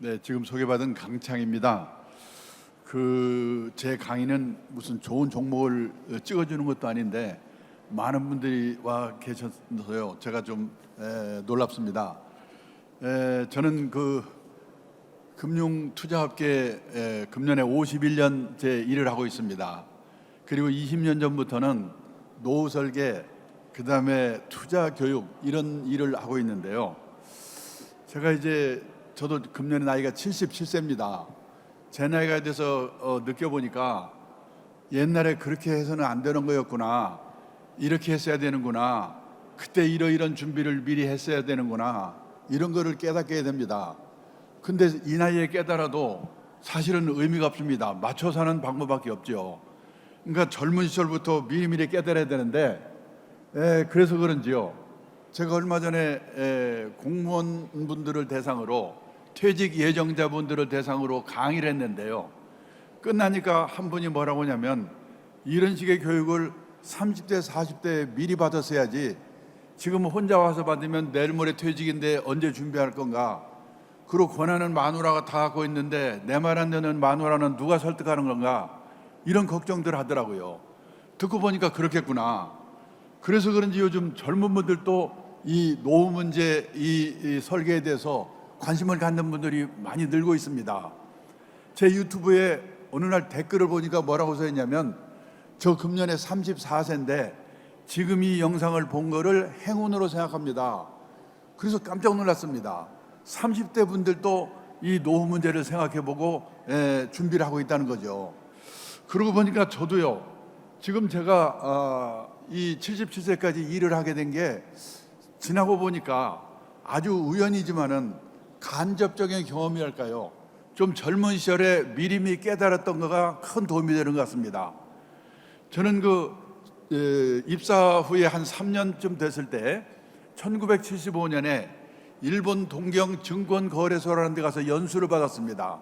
네, 지금 소개받은 강창입니다. 제 강의는 무슨 좋은 종목을 찍어주는 것도 아닌데 많은 분들이 와 계셔서요. 제가 좀 놀랍습니다. 저는 금융투자업계 금년에 51년째 일을 하고 있습니다. 그리고 20년 전부터는 노후 설계, 그다음에 투자 교육 이런 일을 하고 있는데요. 저도 금년에 나이가 77세입니다. 제 나이가 돼서 느껴보니까 옛날에 그렇게 해서는 안 되는 거였구나, 이렇게 했어야 되는구나, 그때 이러이런 준비를 미리 했어야 되는구나, 이런 거를 깨닫게 됩니다. 근데 이 나이에 깨달아도 사실은 의미가 없습니다. 맞춰 사는 방법밖에 없죠. 그러니까 젊은 시절부터 미리미리 깨달아야 되는데 그래서 그런지요, 제가 얼마 전에 공무원분들을 대상으로, 퇴직 예정자분들을 대상으로 강의를 했는데요. 끝나니까 한 분이 뭐라고 하냐면, 이런 식의 교육을 30대 40대에 미리 받았어야지, 지금 혼자 와서 받으면 내일 모레 퇴직인데 언제 준비할 건가, 그리고 권한은 마누라가 다 갖고 있는데 내 말 안 듣는 마누라는 누가 설득하는 건가, 이런 걱정들 하더라고요. 듣고 보니까 그렇겠구나. 그래서 그런지 요즘 젊은 분들도 이 노후 문제, 이 설계에 대해서 관심을 갖는 분들이 많이 늘고 있습니다. 제 유튜브에 어느 날 댓글을 보니까 뭐라고 써있냐면, 저 금년에 34세인데 지금 이 영상을 본 거를 행운으로 생각합니다. 그래서 깜짝 놀랐습니다. 30대 분들도 이 노후 문제를 생각해보고 준비를 하고 있다는 거죠. 그러고 보니까 저도요, 지금 제가 이 77세까지 일을 하게 된 게 지나고 보니까 아주 우연이지만은 간접적인 경험이랄까요, 좀 젊은 시절에 미리미리 깨달았던 거가 큰 도움이 되는 것 같습니다. 저는 입사 후에 한 3년쯤 됐을 때 1975년에 일본 동경 증권거래소라는 데 가서 연수를 받았습니다.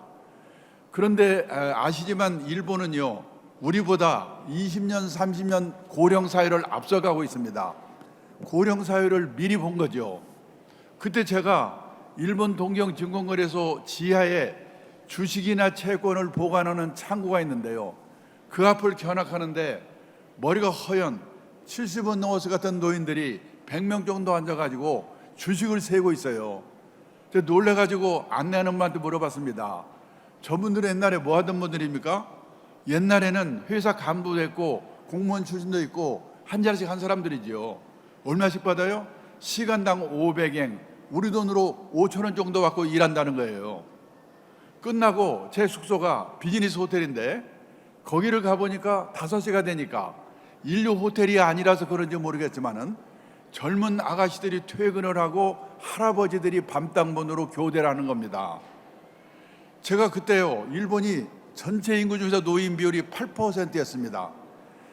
그런데 아시지만 일본은요, 우리보다 20년, 30년 고령 사회를 앞서가고 있습니다. 고령 사회를 미리 본 거죠. 그때 제가 일본 동경 증권거래소 지하에 주식이나 채권을 보관하는 창구가 있는데요. 그 앞을 견학하는데 머리가 허연 70은 넘어서 같은 노인들이 100명 정도 앉아가지고 주식을 세고 있어요. 놀래가지고 안내하는 분한테 물어봤습니다. 저분들은 옛날에 뭐 하던 분들입니까? 옛날에는 회사 간부도 했고 공무원 출신도 있고 한 자리씩 한 사람들이지요. 얼마씩 받아요? 시간당 500엔, 우리 돈으로 5,000원 정도 받고 일한다는 거예요. 끝나고 제 숙소가 비즈니스 호텔인데 거기를 가보니까 5시가 되니까, 인류 호텔이 아니라서 그런지 모르겠지만은 젊은 아가씨들이 퇴근을 하고 할아버지들이 밤땅문으로 교대를 하는 겁니다. 제가 그때요, 일본이 전체 인구 중에서 노인 비율이 8%였습니다.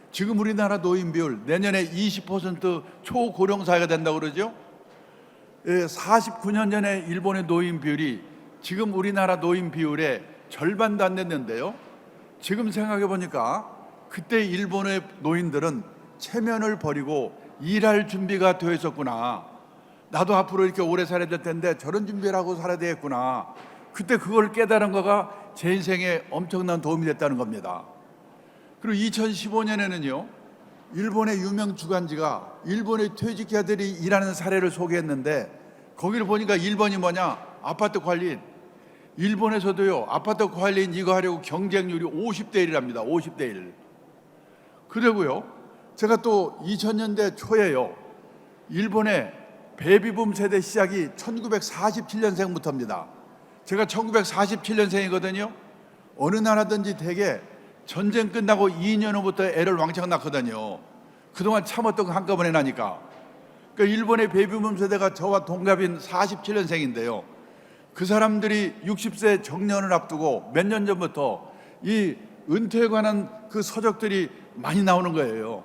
지금 우리나라 노인 비율 내년에 20% 초고령 사회가 된다고 그러죠. 49년 전에 일본의 노인 비율이 지금 우리나라 노인 비율의 절반도 안 됐는데요. 지금 생각해 보니까 그때 일본의 노인들은 체면을 버리고 일할 준비가 되어 있었구나. 나도 앞으로 이렇게 오래 살아야 될 텐데 저런 준비를 하고 살아야 되겠구나. 그때 그걸 깨달은 거가 제 인생에 엄청난 도움이 됐다는 겁니다. 그리고 2015년에는요, 일본의 유명 주간지가 일본의 퇴직자들이 일하는 사례를 소개했는데, 거기를 보니까 1번이 뭐냐? 아파트 관리인. 일본에서도요, 아파트 관리인 이거 하려고 경쟁률이 50대 1이랍니다. 50대 1. 그리고요, 제가 또 2000년대 초에요, 일본의 베이비붐 세대 시작이 1947년생부터입니다. 제가 1947년생이거든요. 어느 나라든지 대개 전쟁 끝나고 2년 후부터 애를 왕창 낳거든요. 그동안 참았던 거 한꺼번에 나니까. 그러니까 일본의 베이비붐 세대가 저와 동갑인 47년생인데요. 그 사람들이 60세 정년을 앞두고 몇 년 전부터 이 은퇴에 관한 그 서적들이 많이 나오는 거예요.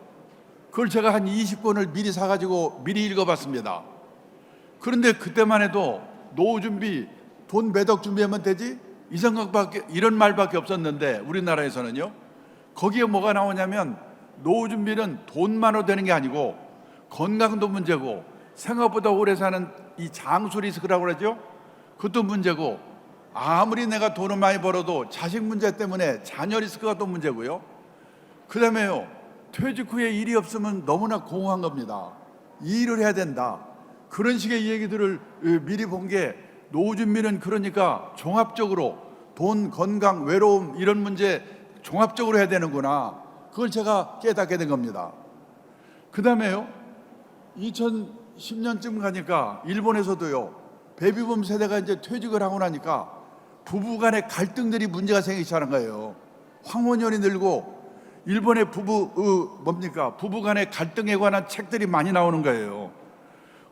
그걸 제가 한 20권을 미리 사가지고 미리 읽어봤습니다. 그런데 그때만 해도 노후 준비, 돈 몇 억 준비하면 되지? 이 생각밖에, 이런 말밖에 없었는데 우리나라에서는요, 거기에 뭐가 나오냐면 노후 준비는 돈만으로 되는 게 아니고 건강도 문제고 생각보다 오래 사는 이 장수 리스크라고 그러죠. 그것도 문제고 아무리 내가 돈을 많이 벌어도 자식 문제 때문에 자녀 리스크가 또 문제고요. 그 다음에요, 퇴직 후에 일이 없으면 너무나 공허한 겁니다. 이 일을 해야 된다. 그런 식의 얘기들을 미리 본 게 노준미는 그러니까 종합적으로 돈, 건강, 외로움 이런 문제 종합적으로 해야 되는구나. 그걸 제가 깨닫게 된 겁니다. 그 다음에요, 2010년쯤 가니까 일본에서도요, 베이비붐 세대가 이제 퇴직을 하고 나니까 부부 간의 갈등들이 문제가 생기기 시작하는 거예요. 황혼연이 늘고 일본의 부부 간의 갈등에 관한 책들이 많이 나오는 거예요.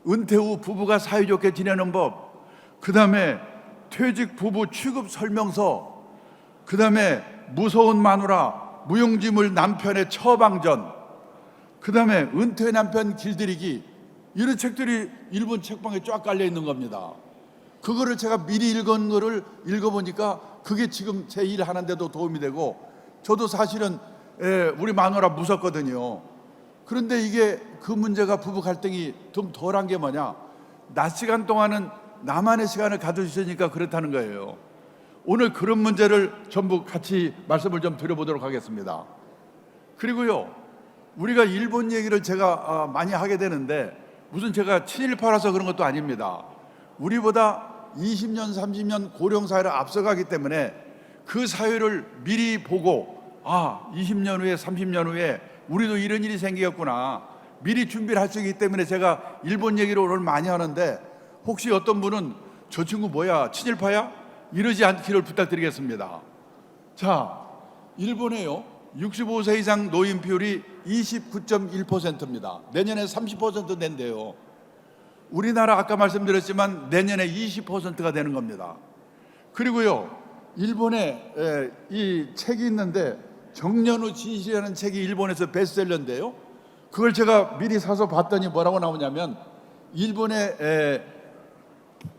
은퇴 후 부부가 사이좋게 지내는 법, 그 다음에 퇴직 부부 취급 설명서, 그 다음에 무서운 마누라, 무용지물 남편의 처방전, 그 다음에 은퇴 남편 길들이기, 이런 책들이 일본 책방에 쫙 깔려 있는 겁니다. 그거를 제가 미리 읽은 거를 읽어보니까 그게 지금 제 일 하는데도 도움이 되고, 저도 사실은 우리 마누라 무섭거든요. 그런데 이게 그 문제가 부부 갈등이 좀 덜한 게 뭐냐, 낮 시간 동안은 나만의 시간을 가져주시니까 그렇다는 거예요. 오늘 그런 문제를 전부 같이 말씀을 좀 드려보도록 하겠습니다. 그리고요, 우리가 일본 얘기를 제가 많이 하게 되는데 무슨 제가 친일파라서 그런 것도 아닙니다. 우리보다 20년, 30년 고령 사회를 앞서가기 때문에 그 사회를 미리 보고 20년 후에 30년 후에 우리도 이런 일이 생기겠구나 미리 준비를 할 수 있기 때문에 제가 일본 얘기를 오늘 많이 하는데, 혹시 어떤 분은 저 친구 뭐야, 친일파야? 이러지 않기를 부탁드리겠습니다. 자, 일본에요, 65세 이상 노인 비율이 29.1%입니다. 내년에 30% 된대요. 우리나라 아까 말씀드렸지만 내년에 20%가 되는 겁니다. 그리고요, 일본에 이 책이 있는데 정년후 진실이라는 책이 일본에서 베스트셀러인데요, 그걸 제가 미리 사서 봤더니 뭐라고 나오냐면, 일본의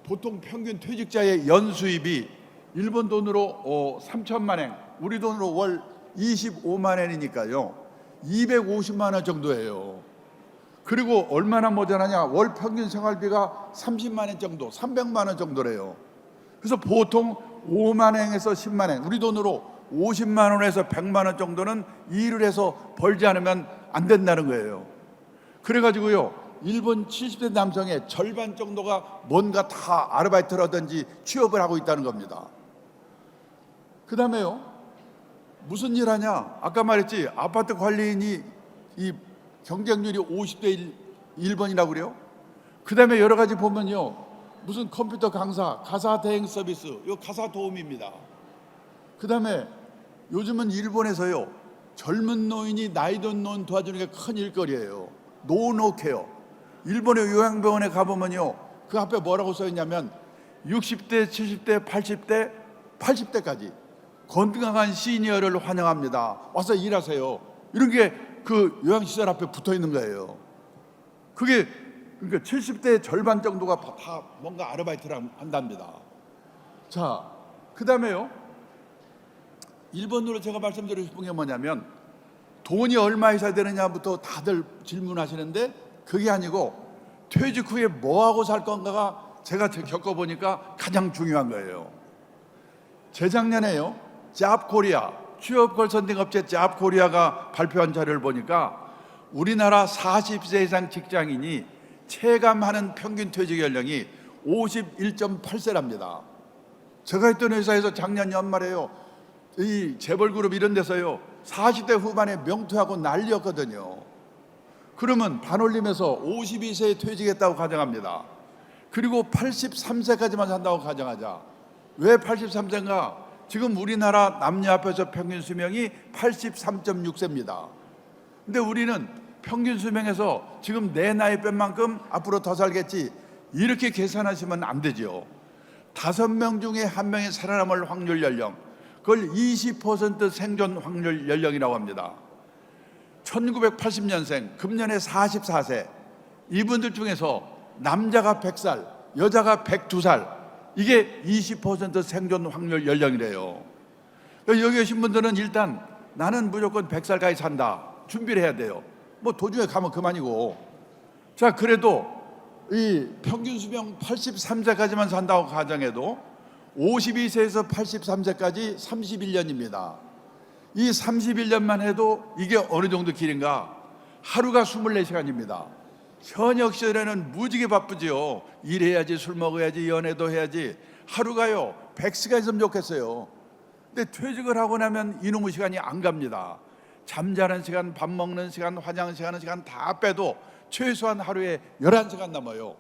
보통 평균 퇴직자의 연수입이 일본 돈으로 3천만 엔, 우리 돈으로 월 25만 엔이니까요 250만 원 정도예요. 그리고 얼마나 모자라냐, 월 평균 생활비가 30만 엔 정도, 300만 원 정도래요. 그래서 보통 5만 엔에서 10만 엔, 우리 돈으로 50만 원에서 100만 원 정도는 일을 해서 벌지 않으면 안 된다는 거예요. 그래가지고요, 일본 70대 남성의 절반 정도가 뭔가 다 아르바이트를 하든지 취업을 하고 있다는 겁니다. 그 다음에요, 무슨 일 하냐, 아까 말했지, 아파트 관리인이 이 경쟁률이 50대 1번이라고 그래요. 그 다음에 여러 가지 보면요, 무슨 컴퓨터 강사, 가사 대행 서비스, 이거 가사 도우미입니다. 그 다음에 요즘은 일본에서요, 젊은 노인이 나이 든 노인 도와주는 게 큰 일거리예요. 노노 케어. 일본의 요양병원에 가보면요, 그 앞에 뭐라고 써 있냐면 60대, 70대, 80대, 80대까지 건강한 시니어를 환영합니다. 와서 일하세요. 이런 게 그 요양시설 앞에 붙어 있는 거예요. 그게 그러니까 70대 절반 정도가 다 뭔가 아르바이트를 한답니다. 자, 그 다음에요, 일본으로 제가 말씀드리고 싶은 게 뭐냐면, 돈이 얼마 있어야 되느냐부터 다들 질문하시는데 그게 아니고 퇴직 후에 뭐하고 살 건가가 제가 겪어보니까 가장 중요한 거예요. 재작년에요, 잡코리아, 취업 컨설팅 업체 잡코리아가 발표한 자료를 보니까 우리나라 40세 이상 직장인이 체감하는 평균 퇴직 연령이 51.8세랍니다. 제가 있던 회사에서 작년 연말에요, 이 재벌그룹 이런 데서요 40대 후반에 명퇴하고 난리였거든요. 그러면 반올림해서 52세에 퇴직했다고 가정합니다. 그리고 83세까지만 산다고 가정하자. 왜 83세인가? 지금 우리나라 남녀 합해서 평균 수명이 83.6세입니다. 근데 우리는 평균 수명에서 지금 내 나이 뺀 만큼 앞으로 더 살겠지, 이렇게 계산하시면 안 되죠. 5명 중에 1명이 살아남을 확률 연령, 그걸 20% 생존 확률 연령이라고 합니다. 1980년생, 금년에 44세, 이분들 중에서 남자가 100살, 여자가 102살, 이게 20% 생존 확률 연령이래요. 여기 계신 분들은 일단 나는 무조건 100살까지 산다, 준비를 해야 돼요. 뭐 도중에 가면 그만이고. 자, 그래도 이 평균 수명 83세까지만 산다고 가정해도 52세에서 83세까지 31년입니다. 이 31년만 해도 이게 어느 정도 길인가? 하루가 24시간입니다. 현역 시절에는 무지개 바쁘지요. 일해야지, 술 먹어야지, 연애도 해야지. 하루가요 100시간 있으면 좋겠어요. 근데 퇴직을 하고 나면 이놈의 시간이 안 갑니다. 잠자는 시간, 밥 먹는 시간, 화장실 가는 시간 다 빼도 최소한 하루에 11시간 남아요.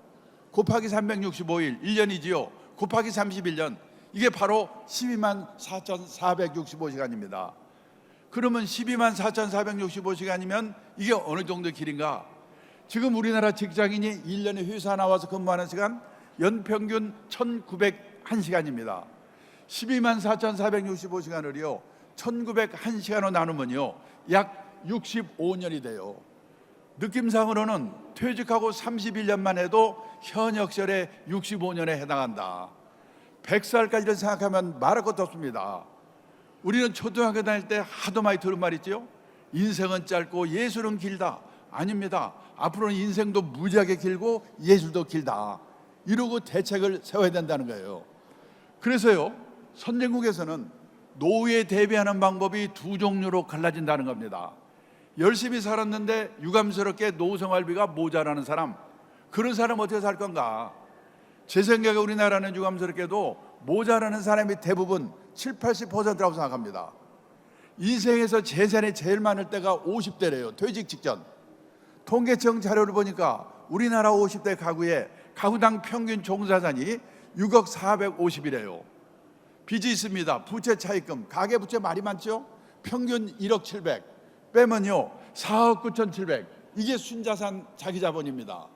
곱하기 365일, 1년이지요. 곱하기 31년, 이게 바로 12만 4,465시간입니다. 그러면 12만 4,465시간이면 이게 어느 정도 길인가? 지금 우리나라 직장인이 1년에 회사 나와서 근무하는 시간 연평균 1,901시간입니다. 12만 4,465시간을요 1,901시간으로 나누면요 약 65년이 돼요. 느낌상으로는 퇴직하고 31년만 해도 현역 시절에 65년에 해당한다. 100살까지를 생각하면 말할 것도 없습니다. 우리는 초등학교 다닐 때 하도 많이 들은 말 있죠. 인생은 짧고 예술은 길다. 아닙니다. 앞으로는 인생도 무지하게 길고 예술도 길다. 이러고 대책을 세워야 된다는 거예요. 그래서요 선진국에서는 노후에 대비하는 방법이 두 종류로 갈라진다는 겁니다. 열심히 살았는데 유감스럽게 노후 생활비가 모자라는 사람, 그런 사람 어떻게 살 건가? 제 생각에 우리나라는 유감스럽게도 모자라는 사람이 대부분 70~80%라고 생각합니다. 인생에서 재산이 제일 많을 때가 50대래요. 퇴직 직전. 통계청 자료를 보니까 우리나라 50대 가구의 가구당 평균 총자산이 6억 450이래요. 빚이 있습니다. 부채 차입금, 가계부채 말이 많죠. 평균 1억 700 빼면요 4억 9,700, 이게 순자산 자기자본입니다.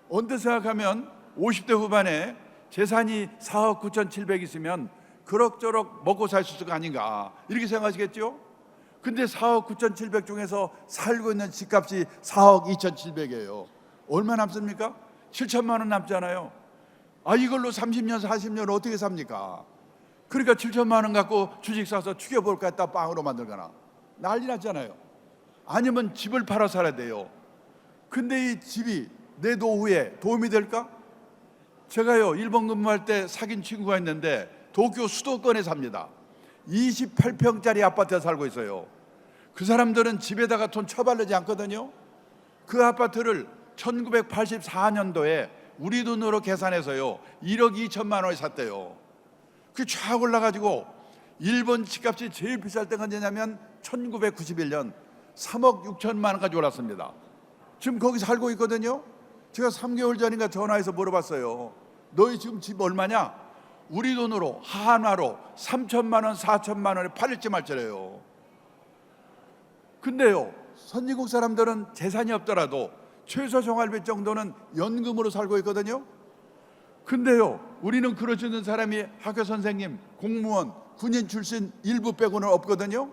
언뜻 생각하면 50대 후반에 재산이 4억 9,700 있으면 그럭저럭 먹고 살 수 있을 거 아닌가 이렇게 생각하시겠죠? 근데 4억 9,700 중에서 살고 있는 집값이 4억 2,700이에요. 얼마 남습니까? 7천만 원 남잖아요. 이걸로 30년 40년 어떻게 삽니까? 그러니까 7천만 원 갖고 주식 사서 죽여볼까 했다 빵으로 만들거나 난리 났잖아요. 아니면 집을 팔아 살아야 돼요. 근데 이 집이 내 노후에 도움이 될까? 제가요 일본 근무할 때 사귄 친구가 있는데 도쿄 수도권에 삽니다. 28평짜리 아파트에 살고 있어요. 그 사람들은 집에다가 돈 처발르지 않거든요. 그 아파트를 1984년도에 우리 돈으로 계산해서요 1억 2천만 원에 샀대요. 그게 쫙 올라가지고 일본 집값이 제일 비쌀 때가 언제냐면 1991년 3억 6천만 원까지 올랐습니다. 지금 거기 살고 있거든요. 제가 3개월 전인가 전화해서 물어봤어요. 너희 지금 집 얼마냐? 우리 돈으로 한화로 3천만 원 4천만 원에 팔릴지 말지래요. 근데요 선진국 사람들은 재산이 없더라도 최소 생활비 정도는 연금으로 살고 있거든요. 근데요 우리는 그러지 않는 사람이 학교 선생님, 공무원, 군인 출신 일부 빼고는 없거든요.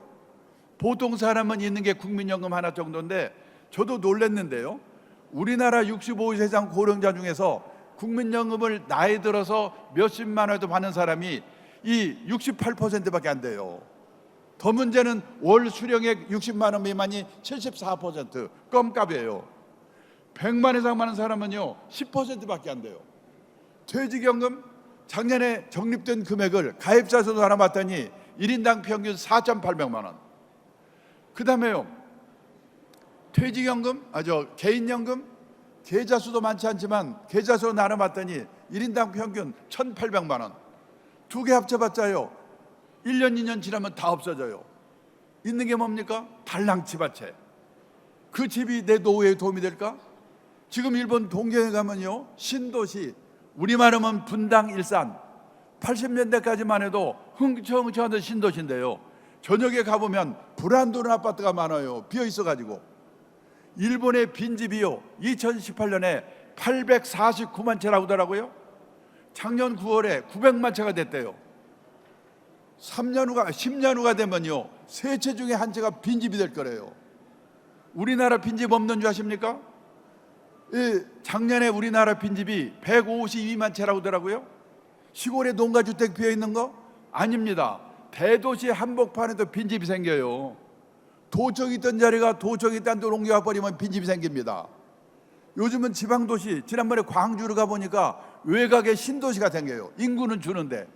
보통 사람은 있는 게 국민연금 하나 정도인데 저도 놀랐는데요 우리나라 65세 이상 고령자 중에서 국민연금을 나이 들어서 몇십만 원도 받는 사람이 이 68%밖에 안 돼요. 더 문제는 월 수령액 60만 원 미만이 74%, 껌값이에요. 100만 이상 받는 사람은요 10%밖에 안 돼요. 퇴직연금 작년에 적립된 금액을 가입자 수도 알아봤더니 1인당 평균 4,800만 원. 그 다음에요 퇴직연금, 개인연금 계좌 수도 많지 않지만 계좌 수 나눠봤더니 1인당 평균 1,800만 원. 두 개 합쳐봤자요 1년 2년 지나면 다 없어져요. 있는 게 뭡니까? 달랑 집화채. 그 집이 내 노후에 도움이 될까? 지금 일본 동경에 가면요 신도시, 우리말 하면 분당, 일산, 80년대까지만 해도 흥청흥청하던 신도시인데요 저녁에 가보면 불 안 들어오는 아파트가 많아요. 비어 있어가지고. 일본의 빈집이요 2018년에 849만 채라고 하더라고요. 작년 9월에 900만 채가 됐대요. 10년 후가 되면요 3채 중에 1채가 빈집이 될 거래요. 우리나라 빈집 없는 줄 아십니까? 작년에 우리나라 빈집이 152만 채라고 하더라고요. 시골에 농가주택 비어 있는 거? 아닙니다. 대도시 한복판에도 빈집이 생겨요. 도청이 있던 자리가 도청이 딴 데로 옮겨버리면 빈집이 생깁니다. 요즘은 지방도시, 지난번에 광주를 가보니까 외곽에 신도시가 생겨요. 인구는 주는데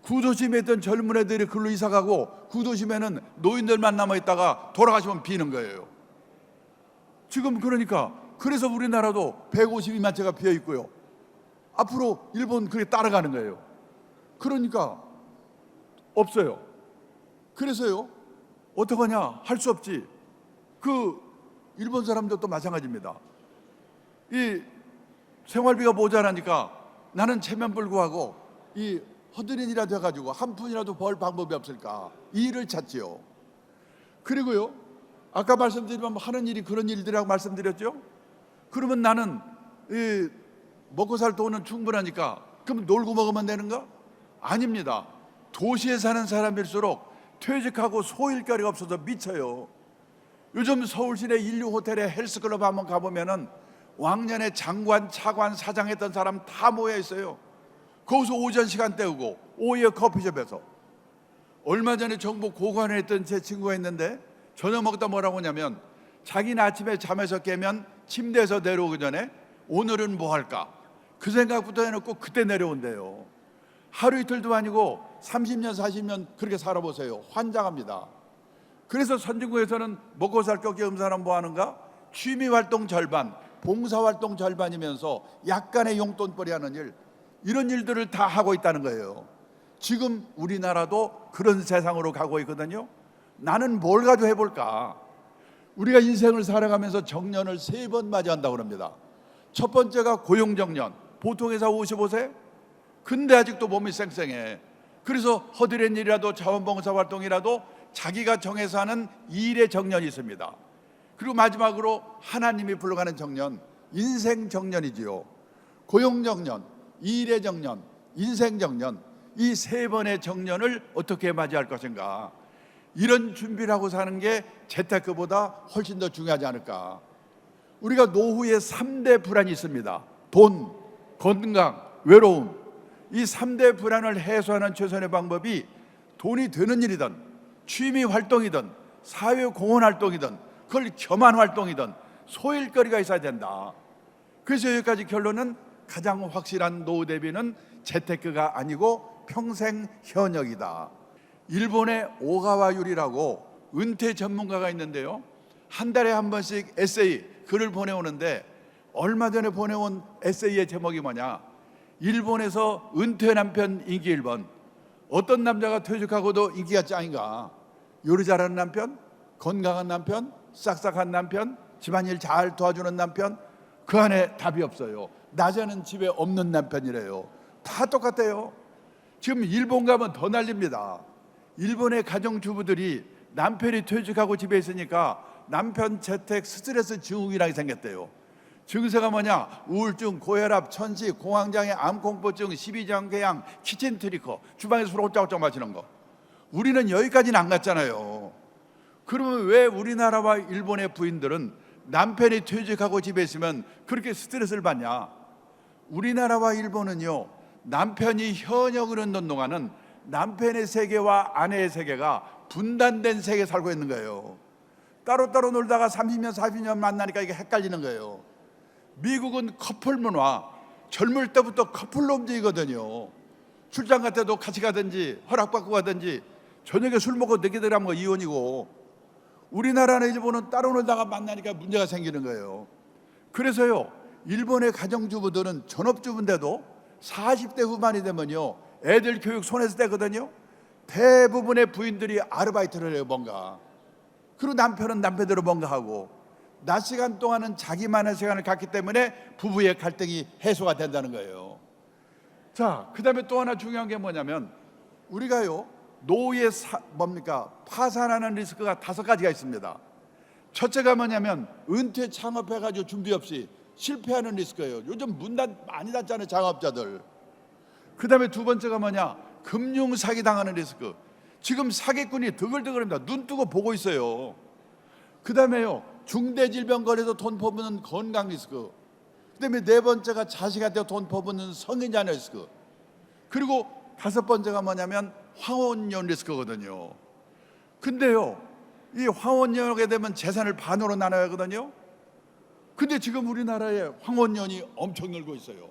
구도심에 있던 젊은 애들이 글로 이사 가고 구도심에는 노인들만 남아 있다가 돌아가시면 비는 거예요. 지금 그러니까 그래서 우리나라도 152만 채가 비어 있고요. 앞으로 일본 그렇게 따라가는 거예요. 그러니까 없어요. 그래서요, 어떡하냐? 할 수 없지. 그 일본 사람들도 마찬가지입니다. 이 생활비가 모자라니까 나는 체면불구하고 이 허드렛이라도 해가지고 한 푼이라도 벌 방법이 없을까? 이 일을 찾지요. 그리고요, 아까 말씀드리면 하는 일이 그런 일들이라고 말씀드렸죠. 그러면 나는 이 먹고 살 돈은 충분하니까 그럼 놀고 먹으면 되는가? 아닙니다. 도시에 사는 사람일수록 퇴직하고 소일거리가 없어서 미쳐요. 요즘 서울 시내 인류 호텔에 헬스클럽 한번 가보면은 왕년에 장관, 차관, 사장 했던 사람 다 모여 있어요. 거기서 오전 시간 때우고 오후에 커피숍에서. 얼마 전에 정부 고관에 있던 제 친구가 있는데 저녁 먹다 뭐라고 하냐면 자기는 아침에 잠에서 깨면 침대에서 내려오기 전에 오늘은 뭐 할까? 그 생각부터 해놓고 그때 내려온대요. 하루 이틀도 아니고 30년 40년 그렇게 살아보세요. 환장합니다. 그래서 선진국에서는 먹고 살 것 없는 사람 뭐 하는가? 취미활동 절반, 봉사활동 절반이면서 약간의 용돈벌이 하는 일, 이런 일들을 다 하고 있다는 거예요. 지금 우리나라도 그런 세상으로 가고 있거든요. 나는 뭘 가지고 해볼까? 우리가 인생을 살아가면서 정년을 3번 맞이한다고 합니다. 첫 번째가 고용정년, 보통 회사 55세? 근데 아직도 몸이 쌩쌩해. 그래서 허드렛 일이라도 자원봉사활동이라도 자기가 정해서 하는 일의 정년이 있습니다. 그리고 마지막으로 하나님이 불러가는 정년, 인생 정년이지요. 고용정년, 일의 정년, 인생 정년, 이 3번의 정년을 어떻게 맞이할 것인가? 이런 준비를 하고 사는 게 재테크보다 훨씬 더 중요하지 않을까? 우리가 노후에 3대 불안이 있습니다. 돈, 건강, 외로움. 이 3대 불안을 해소하는 최선의 방법이 돈이 되는 일이든 취미 활동이든 사회 공헌 활동이든 그걸 겸한 활동이든 소일거리가 있어야 된다. 그래서 여기까지 결론은 가장 확실한 노후 대비는 재테크가 아니고 평생 현역이다. 일본의 오가와 유리라고 은퇴 전문가가 있는데요, 한 달에 한 번씩 에세이 글을 보내오는데 얼마 전에 보내온 에세이의 제목이 뭐냐? 일본에서 은퇴 남편 인기 1번. 어떤 남자가 퇴직하고도 인기가 짱인가? 요리 잘하는 남편, 건강한 남편, 싹싹한 남편, 집안일 잘 도와주는 남편. 그 안에 답이 없어요. 낮에는 집에 없는 남편이래요. 다 똑같아요. 지금 일본 가면 더 난립니다. 일본의 가정주부들이 남편이 퇴직하고 집에 있으니까 남편 재택 스트레스 증후군이라는 게 생겼대요. 증세가 뭐냐? 우울증, 고혈압, 천식, 공황장애, 암공포증, 십이장궤양, 키친 트리커, 주방에서 술 홀짝홀짝 마시는 거. 우리는 여기까지는 안 갔잖아요. 그러면 왜 우리나라와 일본의 부인들은 남편이 퇴직하고 집에 있으면 그렇게 스트레스를 받냐? 우리나라와 일본은요, 남편이 현역을 얻는 동안은 남편의 세계와 아내의 세계가 분단된 세계에 살고 있는 거예요. 따로따로 놀다가 30년 40년 만나니까 이게 헷갈리는 거예요. 미국은 커플 문화, 젊을 때부터 커플로 움직이거든요. 출장 갈 때도 같이 가든지 허락받고 가든지 저녁에 술 먹고 늦게 들어가면 뭐 이혼이고, 우리나라는 일본은 따로 놀다가 만나니까 문제가 생기는 거예요. 그래서요, 일본의 가정주부들은 전업주부인데도 40대 후반이 되면요, 애들 교육 손에서 떼거든요. 대부분의 부인들이 아르바이트를 해요, 뭔가. 그리고 남편은 남편대로 뭔가 하고, 낮 시간 동안은 자기만의 시간을 갖기 때문에 부부의 갈등이 해소가 된다는 거예요. 자, 그 다음에 또 하나 중요한 게 뭐냐면, 우리가요, 노후에 파산하는 리스크가 5가지가 있습니다. 첫째가 뭐냐면 은퇴 창업해가지고 준비 없이 실패하는 리스크예요. 요즘 문 많이 닫잖아요, 창업자들. 그 다음에 두 번째가 뭐냐? 금융 사기 당하는 리스크. 지금 사기꾼이 드글드글합니다. 눈 뜨고 보고 있어요. 그 다음에요, 중대질병 걸려서 돈 퍼붓는 건강 리스크. 그 다음에 네 번째가 자식한테 돈 퍼붓는 성인 자녀 리스크. 그리고 5번째가 뭐냐면 황혼연 리스크거든요. 근데요, 이 황혼연이 하게 되면 재산을 반으로 나눠야 하거든요. 근데 지금 우리나라에 황혼연이 엄청 늘고 있어요.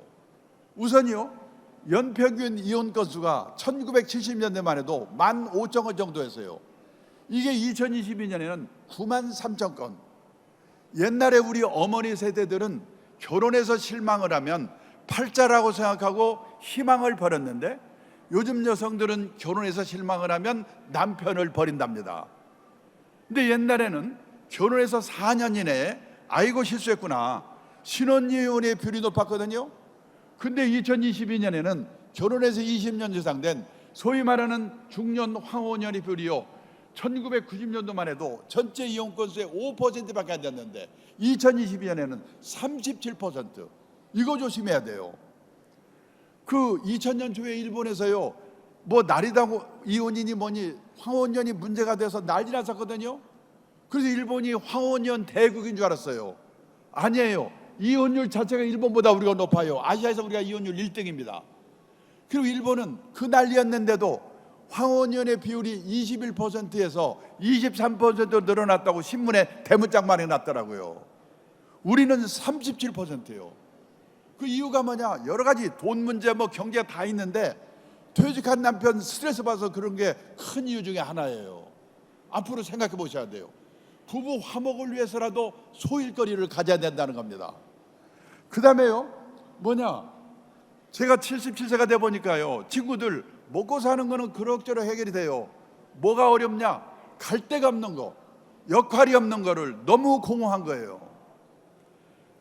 우선요, 연평균 이혼 건수가 1970년대만 해도 15,000건 정도였어요. 이게 2022년에는 93,000건. 옛날에 우리 어머니 세대들은 결혼해서 실망을 하면 팔자라고 생각하고 희망을 버렸는데, 요즘 여성들은 결혼해서 실망을 하면 남편을 버린답니다. 근데 옛날에는 결혼해서 4년 이내에 아이고 실수했구나, 신혼이혼의 비율이 높았거든요. 근데 2022년에는 결혼해서 20년 이상 된 소위 말하는 중년 황혼연의 비율이요, 1990년도만 해도 전체 이혼 건수의 5%밖에 안 됐는데 2022년에는 37%. 이거 조심해야 돼요. 그 2000년 초에 일본에서요, 뭐 나리다고 이혼이니 뭐니 황혼연이 문제가 돼서 난리 났었거든요. 그래서 일본이 황혼연 대국인 줄 알았어요. 아니에요. 이혼율 자체가 일본보다 우리가 높아요. 아시아에서 우리가 이혼율 1등입니다. 그리고 일본은 그 난리였는데도 황혼연의 비율이 21%에서 23%로 늘어났다고 신문에 대문짝만이 났더라고요. 우리는 37%예요. 그 이유가 뭐냐? 여러 가지 돈 문제, 뭐 경제가 다 있는데 퇴직한 남편 스트레스 받아서 그런 게 큰 이유 중에 하나예요. 앞으로 생각해 보셔야 돼요. 부부 화목을 위해서라도 소일거리를 가져야 된다는 겁니다. 그 다음에요, 뭐냐? 제가 77세가 돼 보니까요, 친구들 먹고 사는 거는 그럭저럭 해결이 돼요. 뭐가 어렵냐? 갈 데가 없는 거, 역할이 없는 거를 너무 공허한 거예요.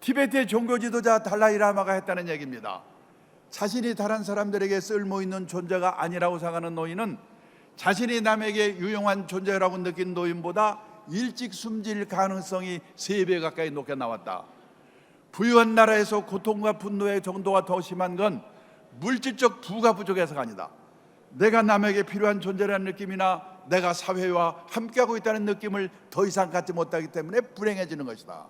티베트의 종교 지도자 달라이라마가 했다는 얘기입니다. 자신이 다른 사람들에게 쓸모 있는 존재가 아니라고 생각하는 노인은 자신이 남에게 유용한 존재라고 느낀 노인보다 일찍 숨질 가능성이 3배 가까이 높게 나왔다. 부유한 나라에서 고통과 분노의 정도가 더 심한 건 물질적 부가 부족해서가 아니다. 내가 남에게 필요한 존재라는 느낌이나 내가 사회와 함께하고 있다는 느낌을 더 이상 갖지 못하기 때문에 불행해지는 것이다.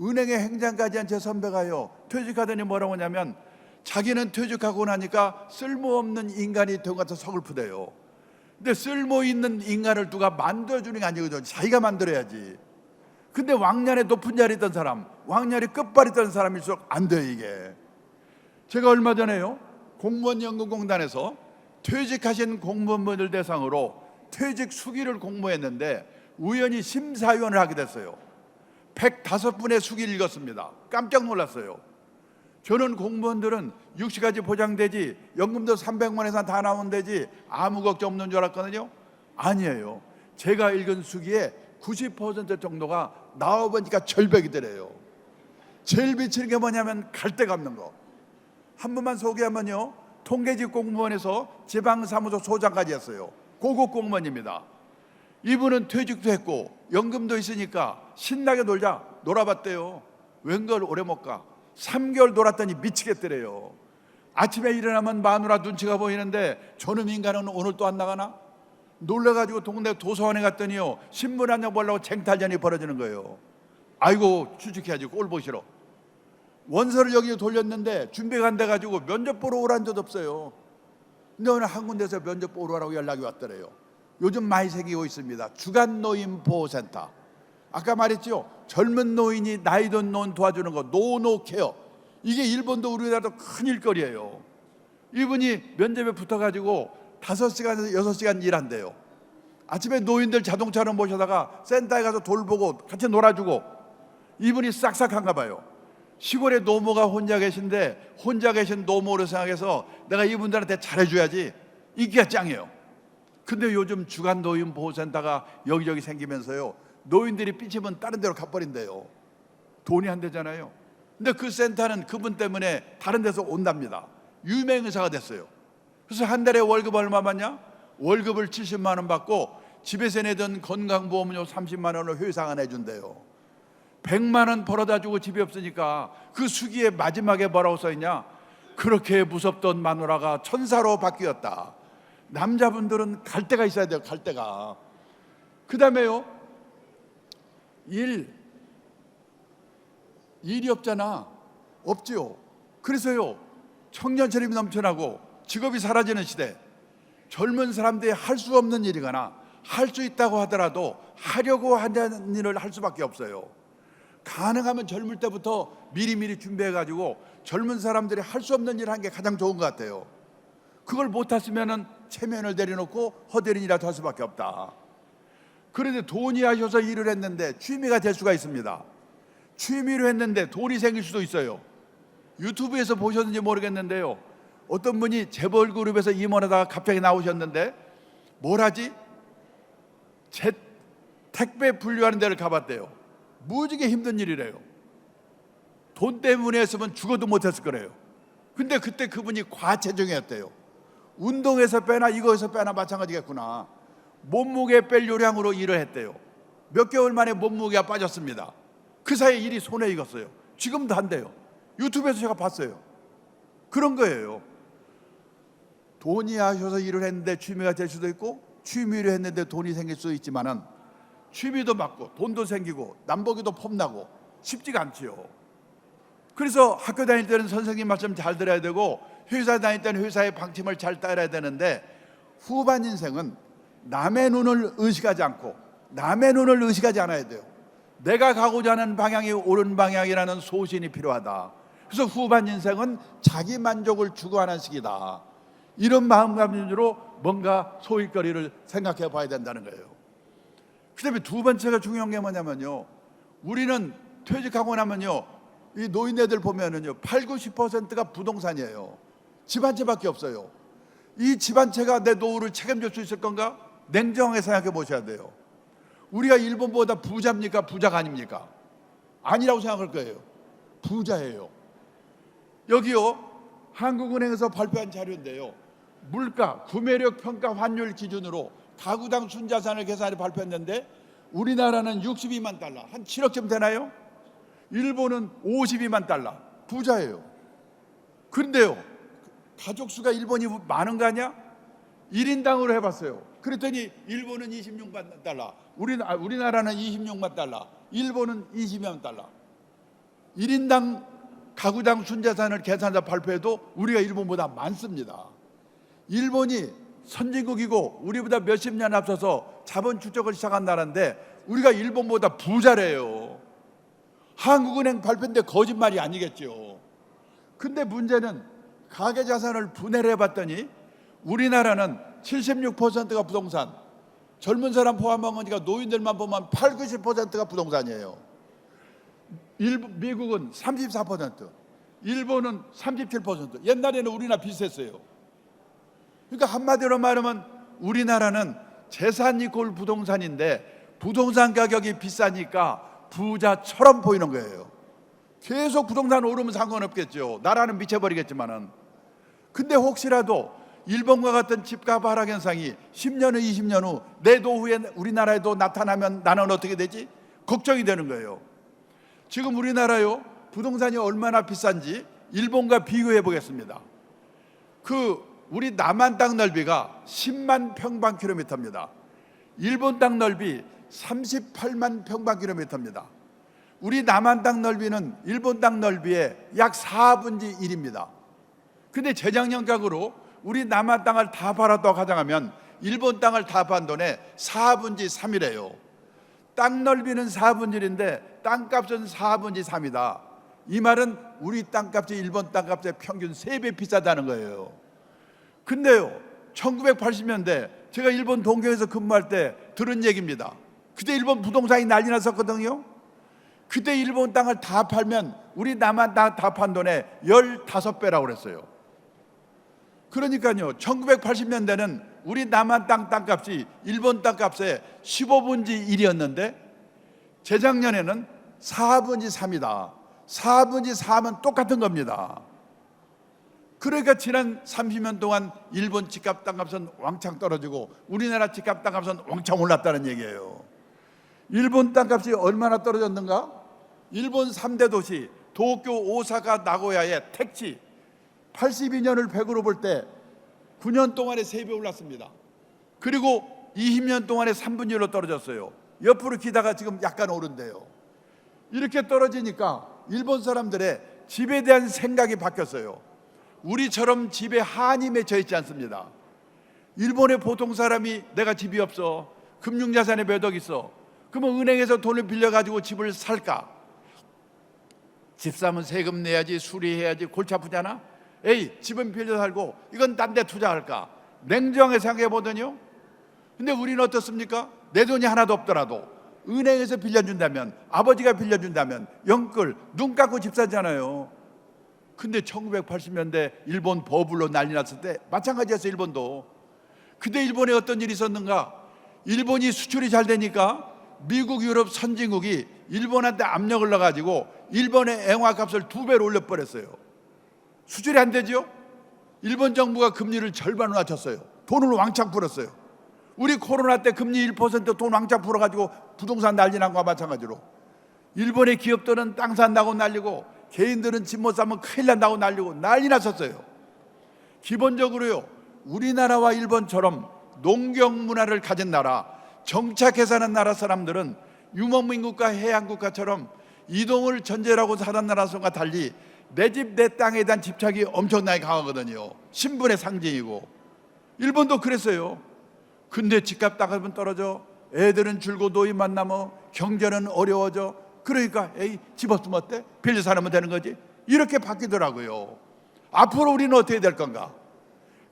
은행의 행장까지 한 제 선배가요, 퇴직하더니 뭐라고 하냐면 자기는 퇴직하고 나니까 쓸모없는 인간이 된 것 같아서 서글프대요. 근데 쓸모있는 인간을 누가 만들어주는 게 아니거든요. 자기가 만들어야지. 근데 왕년에 높은 자리에 있던 사람, 왕년에 끝발이 있던 사람일수록 안 돼요, 이게. 제가 얼마 전에요, 공무원연금공단에서 퇴직하신 공무원분들 대상으로 퇴직 수기를 공모했는데 우연히 심사위원을 하게 됐어요. 105분의 수기를 읽었습니다. 깜짝 놀랐어요. 저는 공무원들은 60까지 보장되지, 연금도 300만 에서 다 나오면 되지, 아무 걱정 없는 줄 알았거든요. 아니에요. 제가 읽은 수기에 90% 정도가 나와보니까 절벽이더래요. 제일 미치는 게 뭐냐면 갈 데가 없는 거. 한 분만 소개하면요, 통계직 공무원에서 지방사무소 소장까지 했어요. 고급 공무원입니다. 이분은 퇴직도 했고 연금도 있으니까 신나게 놀아봤대요. 웬걸 오래 못 가. 3개월 놀았더니 미치겠더래요. 아침에 일어나면 마누라 눈치가 보이는데 저놈 인간은 오늘 또 안 나가나? 놀래가지고 동네 도서관에 갔더니요, 신문 한 장 보려고 쟁탈전이 벌어지는 거예요. 아이고, 취직해야지, 꼴 보기 싫어. 원서를 여기 돌렸는데 준비 간대 가지고 면접 보러 오라는 적 없어요. 근데 오늘 한 군데서 면접 보러 오라고 연락이 왔더래요. 요즘 많이 생기고 있습니다. 주간 노인 보호센터. 아까 말했죠, 젊은 노인이 나이 든 노인 도와주는 거, 노노 케어. 이게 일본도 우리나라도 큰 일거리예요. 이분이 면접에 붙어가지고 5시간에서 6시간 일한대요. 아침에 노인들 자동차로 모셔다가 센터에 가서 돌보고 같이 놀아주고. 이분이 싹싹한가 봐요. 시골에 노모가 혼자 계신데 혼자 계신 노모로 생각해서 내가 이분들한테 잘해줘야지, 인기가 짱이에요. 근데 요즘 주간 노인 보호센터가 여기저기 생기면서요, 노인들이 삐치면 다른 데로 가버린대요. 돈이 안 되잖아요. 근데 그 센터는 그분 때문에 다른 데서 온답니다. 유명 의사가 됐어요. 그래서 한 달에 월급 얼마 받냐? 월급을 70만 원 받고 집에서 내던 건강보험료 30만 원을 회사가 내준대요. 100만 원 벌어다 주고 집이 없으니까 그 수기에 마지막에 뭐라고 써있냐? 그렇게 무섭던 마누라가 천사로 바뀌었다. 남자분들은 갈 데가 있어야 돼요. 갈 데가. 그 다음에요, 일이 없잖아. 없지요. 그래서요, 청년 체력이 넘쳐나고 직업이 사라지는 시대, 젊은 사람들이 할 수 없는 일이거나 할 수 있다고 하더라도 하려고 하는 일을 할 수밖에 없어요. 가능하면 젊을 때부터 미리미리 준비해가지고 젊은 사람들이 할 수 없는 일을 한 게 가장 좋은 것 같아요. 그걸 못했으면 체면을 내려놓고 헛되는 일이라도 할 수밖에 없다. 그런데 돈이 하셔서 일을 했는데 취미가 될 수가 있습니다. 취미로 했는데 돈이 생길 수도 있어요. 유튜브에서 보셨는지 모르겠는데요, 어떤 분이 재벌 그룹에서 임원하다가 갑자기 나오셨는데 뭘 하지? 택배 분류하는 데를 가봤대요. 무지개 힘든 일이래요. 돈 때문에 했으면 죽어도 못했을 거래요. 근데 그때 그분이 과체중이었대요. 운동에서 빼나 이거에서 빼나 마찬가지겠구나. 몸무게 뺄 요량으로 일을 했대요. 몇 개월 만에 몸무게가 빠졌습니다. 그 사이에 일이 손에 익었어요. 지금도 한대요. 유튜브에서 제가 봤어요. 그런 거예요. 돈이 하셔서 일을 했는데 취미가 될 수도 있고, 취미로 했는데 돈이 생길 수도 있지만은 취미도 맞고 돈도 생기고 남보기도 폼나고 쉽지가 않지요. 그래서 학교 다닐 때는 선생님 말씀 잘 들어야 되고, 회사 다닐 때는 회사의 방침을 잘 따라야 되는데, 후반 인생은 남의 눈을 의식하지 않고 남의 눈을 의식하지 않아야 돼요. 내가 가고자 하는 방향이 옳은 방향이라는 소신이 필요하다. 그래서 후반 인생은 자기 만족을 추구하는 시기다. 이런 마음가짐으로 뭔가 소일거리를 생각해 봐야 된다는 거예요. 그 다음에 두 번째가 중요한 게 뭐냐면요, 우리는 퇴직하고 나면요, 이 노인네들 보면은요 80~90%가 부동산이에요. 집 한 채밖에 없어요. 이 집 한 채가 내 노후를 책임질 수 있을 건가? 냉정하게 생각해 보셔야 돼요. 우리가 일본보다 부자입니까? 부자가 아닙니까? 아니라고 생각할 거예요. 부자예요. 여기요, 한국은행에서 발표한 자료인데요, 물가, 구매력 평가 환율 기준으로 가구당 순자산을 계산해 발표했는데, 우리나라는 62만 달러, 한 7억쯤 되나요? 일본은 52만 달러, 부자예요. 그런데요, 가족 수가 일본이 많은 거 아니야? 1인당으로 해봤어요. 그랬더니 일본은 26만 달러, 우리나라는 26만 달러, 일본은 20만 달러. 1인당 가구당 순자산을 계산해서 발표해도 우리가 일본보다 많습니다. 일본이 선진국이고 우리보다 몇십 년 앞서서 자본 축적을 시작한 나라인데 우리가 일본보다 부자래요. 한국은행 발표인데 거짓말이 아니겠죠. 근데 문제는 가계자산을 분해를 해봤더니 우리나라는 76%가 부동산, 젊은 사람 포함한 거니까 노인들만 보면 80~90%가 부동산이에요. 미국은 34%, 일본은 37%. 옛날에는 우리나라 비슷했어요. 그러니까 한마디로 말하면 우리나라는 재산이 꼴 부동산인데 부동산 가격이 비싸니까 부자처럼 보이는 거예요. 계속 부동산 오르면 상관없겠죠. 나라는 미쳐버리겠지만은. 근데 혹시라도 일본과 같은 집값 하락 현상이 10년 후 20년 후 내 노후에 우리나라에도 나타나면 나는 어떻게 되지? 걱정이 되는 거예요. 지금 우리나라요, 부동산이 얼마나 비싼지 일본과 비교해 보겠습니다. 우리 남한 땅 넓이가 10만 평방킬로미터입니다. 일본 땅 넓이 38만 평방킬로미터입니다. 우리 남한 땅 넓이는 일본 땅 넓이의 약 4분의 1입니다. 근데 재작년 가격으로 우리 남한 땅을 다 팔았다고 가정하면 일본 땅을 다 판 돈의 4분의 3이래요. 땅 넓이는 4분의 1인데 땅값은 4분의 3이다. 이 말은 우리 땅값이 일본 땅값의 평균 3배 비싸다는 거예요. 근데요, 1980년대 제가 일본 동경에서 근무할 때 들은 얘기입니다. 그때 일본 부동산이 난리 났었거든요. 그때 일본 땅을 다 팔면 우리 남한 땅 다 판 돈의 15배라고 그랬어요. 그러니까요, 1980년대는 우리 남한 땅값이 일본 땅값의 15분의 1이었는데 재작년에는 4분의 3이다. 4분의 3은 똑같은 겁니다. 그러니까 지난 30년 동안 일본 집값 땅값은 왕창 떨어지고 우리나라 집값 땅값은 왕창 올랐다는 얘기예요. 일본 땅값이 얼마나 떨어졌는가? 일본 3대 도시 도쿄, 오사카, 나고야의 택지 82년을 100으로 볼 때 9년 동안에 3배 올랐습니다. 그리고 20년 동안에 3분의 1로 떨어졌어요. 옆으로 기다가 지금 약간 오른대요. 이렇게 떨어지니까 일본 사람들의 집에 대한 생각이 바뀌었어요. 우리처럼 집에 한이 맺혀 있지 않습니다. 일본의 보통 사람이 내가 집이 없어, 금융자산에 몇 억 있어, 그러면 은행에서 돈을 빌려가지고 집을 살까? 집 사면 세금 내야지, 수리해야지, 골치 아프잖아. 에이, 집은 빌려 살고 이건 딴 데 투자할까? 냉정하게 생각해 보더니요. 근데 우리는 어떻습니까? 내 돈이 하나도 없더라도 은행에서 빌려준다면, 아버지가 빌려준다면 영끌 눈 감고 집 사잖아요. 근데 1980년대 일본 버블로 난리 났을 때 마찬가지였어요. 일본도. 근데 일본에 어떤 일이 있었는가? 일본이 수출이 잘 되니까 미국, 유럽 선진국이 일본한테 압력을 넣어가지고 일본의 엔화값을 2배로 올려버렸어요. 수출이 안 되죠? 일본 정부가 금리를 절반으로 낮췄어요. 돈을 왕창 풀었어요. 우리 코로나 때 금리 1% 돈 왕창 풀어가지고 부동산 난리 난 거와 마찬가지로 일본의 기업들은 땅 산다고 난리고 개인들은 집 못 사면 큰일 난다고 난리고 난리 났었어요. 기본적으로요, 우리나라와 일본처럼 농경 문화를 가진 나라, 정착해 사는 나라 사람들은 유목민국가 해양국가처럼 이동을 전제라고 사는 나라와 달리 내 집 내 땅에 대한 집착이 엄청나게 강하거든요. 신분의 상징이고. 일본도 그랬어요. 근데 집값 따가면 떨어져, 애들은 줄고 노인 만나면 경제는 어려워져. 그러니까 에이, 집 없으면 어때? 빌려 살면 되는 거지. 이렇게 바뀌더라고요. 앞으로 우리는 어떻게 될 건가?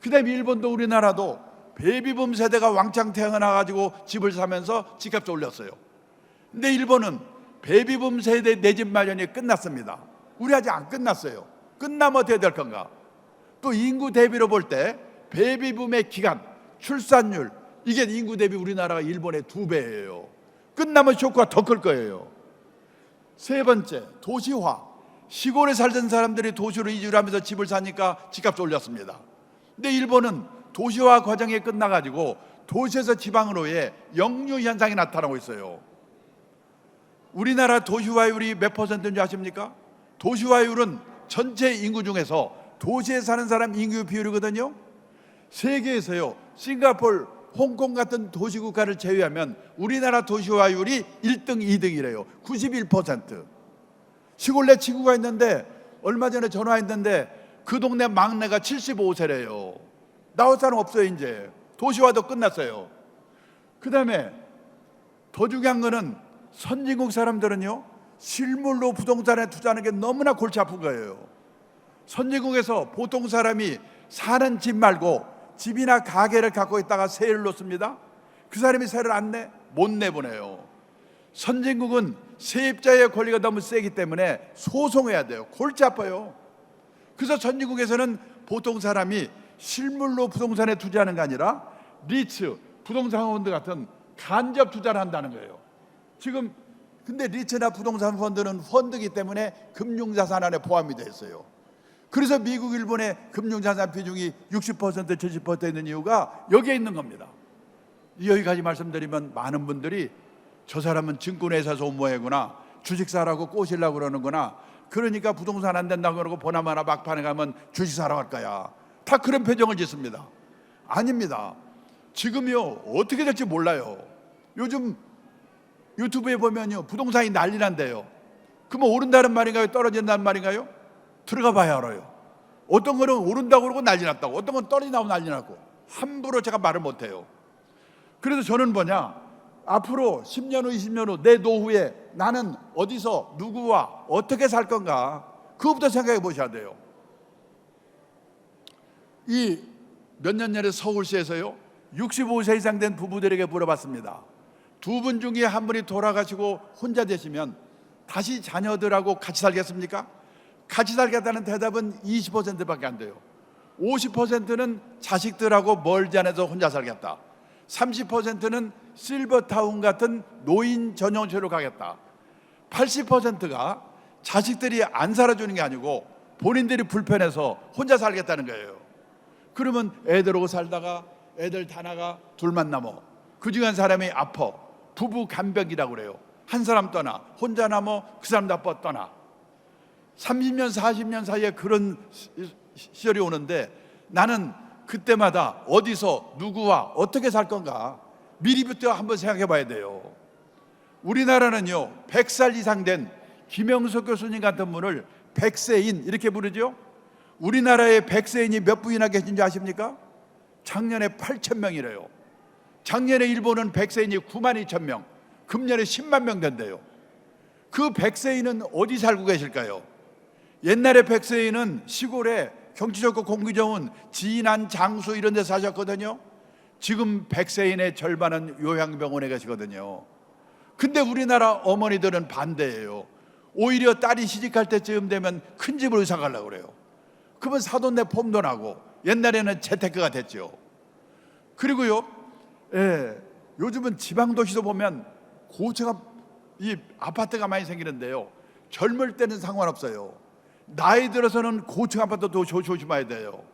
그 다음에 일본도 우리나라도 베이비붐 세대가 왕창 태어나가지고 집을 사면서 집값을 올렸어요. 근데 일본은 베이비붐 세대 내 집 마련이 끝났습니다. 우리 아직 안 끝났어요. 끝나면 어떻게 될 건가? 또 인구 대비로 볼 때 베이비붐의 기간, 출산율, 이게 인구 대비 우리나라가 일본의 2배예요. 끝나면 쇼크가 더 클 거예요. 세 번째, 도시화. 시골에 살던 사람들이 도시로 이주를 하면서 집을 사니까 집값을 올렸습니다. 근데 일본은 도시화 과정이 끝나가지고 도시에서 지방으로의 역류 현상이 나타나고 있어요. 우리나라 도시화율이 몇 퍼센트인지 아십니까? 도시화율은 전체 인구 중에서 도시에 사는 사람 인구 비율이거든요. 세계에서요, 싱가포르, 홍콩 같은 도시국가를 제외하면 우리나라 도시화율이 1등, 2등이래요. 91%. 시골 내 친구가 있는데 얼마 전에 전화했는데 그 동네 막내가 75세래요. 나올 사람 없어요. 이제 도시화도 끝났어요. 그 다음에 더 중요한 거는 선진국 사람들은요, 실물로 부동산에 투자하는 게 너무나 골치 아픈 거예요. 선진국에서 보통 사람이 사는 집 말고 집이나 가게를 갖고 있다가 세를 놓습니다. 그 사람이 세를 안 내? 못 내보내요. 선진국은 세입자의 권리가 너무 세기 때문에 소송해야 돼요. 골치 아파요. 그래서 선진국에서는 보통 사람이 실물로 부동산에 투자하는 게 아니라 리츠, 부동산 펀드 같은 간접 투자를 한다는 거예요. 지금 근데 리츠나 부동산 펀드는 펀드이기 때문에 금융자산 안에 포함이 되어 있어요. 그래서 미국, 일본의 금융자산 비중이 60%, 70% 있는 이유가 여기에 있는 겁니다. 여기까지 말씀드리면 많은 분들이 저 사람은 증권회사에서 온 모양이구나, 주식 사라고 꼬시려고 그러는구나, 그러니까 부동산 안 된다고 그러고 보나마나 막판에 가면 주식 사러 갈 거야, 다 그런 표정을 짓습니다. 아닙니다. 지금요, 어떻게 될지 몰라요. 요즘 유튜브에 보면요, 부동산이 난리 난대요. 그러면 오른다는 말인가요? 떨어진다는 말인가요? 들어가 봐야 알아요. 어떤 거는 오른다고 그러고 난리 났다고, 어떤 건 떨어진다고 난리 났고, 함부로 제가 말을 못해요. 그래서 저는 뭐냐, 앞으로 10년 후, 20년 후 내 노후에 나는 어디서 누구와 어떻게 살 건가, 그것부터 생각해 보셔야 돼요. 이 몇 년 전에 서울시에서요, 65세 이상 된 부부들에게 물어봤습니다. 두 분 중에 한 분이 돌아가시고 혼자 되시면 다시 자녀들하고 같이 살겠습니까? 같이 살겠다는 대답은 20%밖에 안 돼요. 50%는 자식들하고 멀지 않아서 혼자 살겠다. 30%는 실버타운 같은 노인 전용소로 가겠다. 80%가 자식들이 안 살아주는 게 아니고 본인들이 불편해서 혼자 살겠다는 거예요. 그러면 애들하고 살다가 애들 다 나가 둘만 남어. 그 중에 한 사람이 아파. 부부 간병이라고 그래요. 한 사람 떠나, 혼자 남어, 그 사람 다 떠나. 30년, 40년 사이에 그런 시절이 오는데 나는 그때마다 어디서 누구와 어떻게 살 건가 미리부터 한번 생각해 봐야 돼요. 우리나라는요, 100살 이상 된 김영석 교수님 같은 분을 백세인 이렇게 부르죠. 우리나라에 백세인이 몇 분이나 계신지 아십니까? 작년에 8,000명이래요. 작년에 일본은 백세인이 92,000명, 금년에 10만 명 된대요. 그 백세인은 어디 살고 계실까요? 옛날에 백세인은 시골에 경치 좋고 공기 좋은 진안, 장수 이런 데 사셨거든요. 지금 백세인의 절반은 요양병원에 계시거든요. 근데 우리나라 어머니들은 반대예요. 오히려 딸이 시집갈 때쯤 되면 큰 집을 이사 가려고 그래요. 그러면 사돈네 폼도 나고 옛날에는 재테크가 됐죠. 그리고요, 요즘은 지방도시도 보면 고층 이 아파트가 많이 생기는데요. 젊을 때는 상관없어요. 나이 들어서는 고층 아파트도 조심해야 돼요.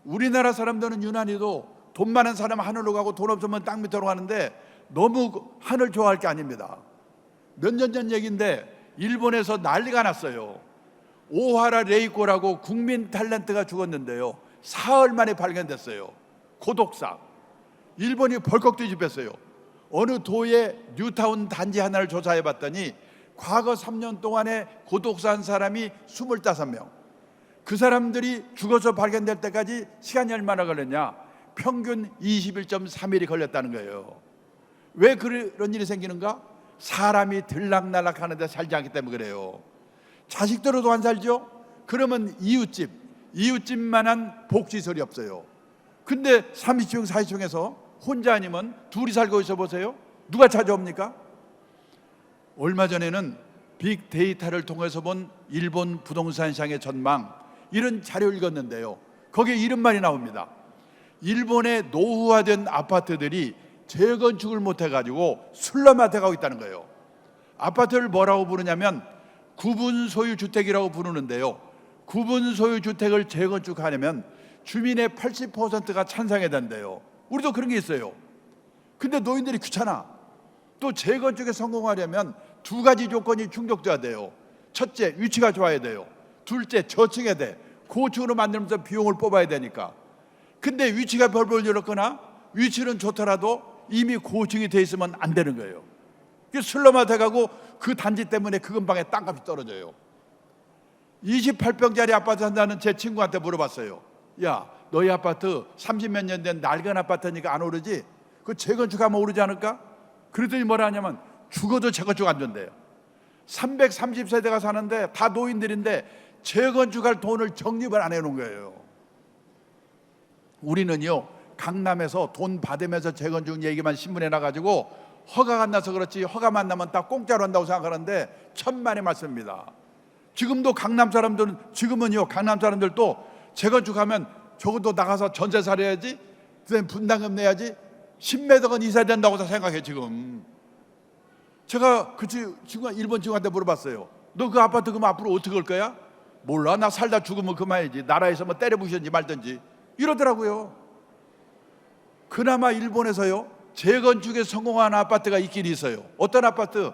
우리나라 사람들은 유난히도 돈 많은 사람 하늘로 가고 돈 없으면 땅 밑으로 가는데 너무 하늘 좋아할 게 아닙니다. 몇 년 전 얘기인데 일본에서 난리가 났어요. 오하라 레이코라고 국민 탤런트가 죽었는데요. 사흘 만에 발견됐어요. 고독사. 일본이 벌컥 뒤집혔어요. 어느 도의 뉴타운 단지 하나를 조사해 봤더니 과거 3년 동안에 고독사한 사람이 25명. 그 사람들이 죽어서 발견될 때까지 시간이 얼마나 걸렸냐? 평균 21.3일이 걸렸다는 거예요. 왜 그런 일이 생기는가? 사람이 들락날락하는데 살지 않기 때문에 그래요. 자식들로도 안 살죠? 그러면 이웃집만한 복지설이 없어요. 근데 30층 40층에서 혼자 아니면 둘이 살고 있어 보세요. 누가 찾아옵니까? 얼마 전에는 빅데이터를 통해서 본 일본 부동산 시장의 전망, 이런 자료 읽었는데요. 거기에 이런 말이 나옵니다. 일본의 노후화된 아파트들이 재건축을 못해가지고 슬럼화돼 가고 있다는 거예요. 아파트를 뭐라고 부르냐면 구분 소유 주택이라고 부르는데요. 구분 소유 주택을 재건축하려면 주민의 80%가 찬성해야 된대요. 우리도 그런 게 있어요. 근데 노인들이 귀찮아. 또 재건축에 성공하려면 두 가지 조건이 충족돼야 돼요. 첫째, 위치가 좋아야 돼요. 둘째, 저층에 돼. 고층으로 만들면서 비용을 뽑아야 되니까. 근데 위치가 벌벌 열었거나 위치는 좋더라도 이미 고층이 돼 있으면 안 되는 거예요. 슬럼화돼 가고 그 단지 때문에 그 근방에 땅값이 떨어져요. 28평짜리 아파트 산다는 제 친구한테 물어봤어요. 야, 너희 아파트 30몇 년 된 낡은 아파트니까 안 오르지? 그 재건축하면 오르지 않을까? 그랬더니 뭐라 하냐면 죽어도 재건축 안 된대요. 330세대가 사는데 다 노인들인데 재건축할 돈을 적립을 안 해놓은 거예요. 우리는요, 강남에서 돈 받으면서 재건축 얘기만 신문에 나가지고 허가가 안 나서 그렇지, 허가만 나면 다 공짜로 한다고 생각하는데 천만의 말씀입니다. 지금도 강남 사람들은, 지금은요, 강남 사람들도 재건축하면 적어도 나가서 전세 살아야지, 그다음에 분담금 내야지, 10m건 이사야 된다고 생각해. 지금 제가 그 친구가 일본 친구한테 물어봤어요. 너 그 아파트 그럼 앞으로 어떻게 할 거야? 몰라, 나 살다 죽으면 그만이지, 나라에서 뭐 때려 부시든지 말든지 이러더라고요. 그나마 일본에서요, 재건축에 성공한 아파트가 있긴 있어요. 어떤 아파트?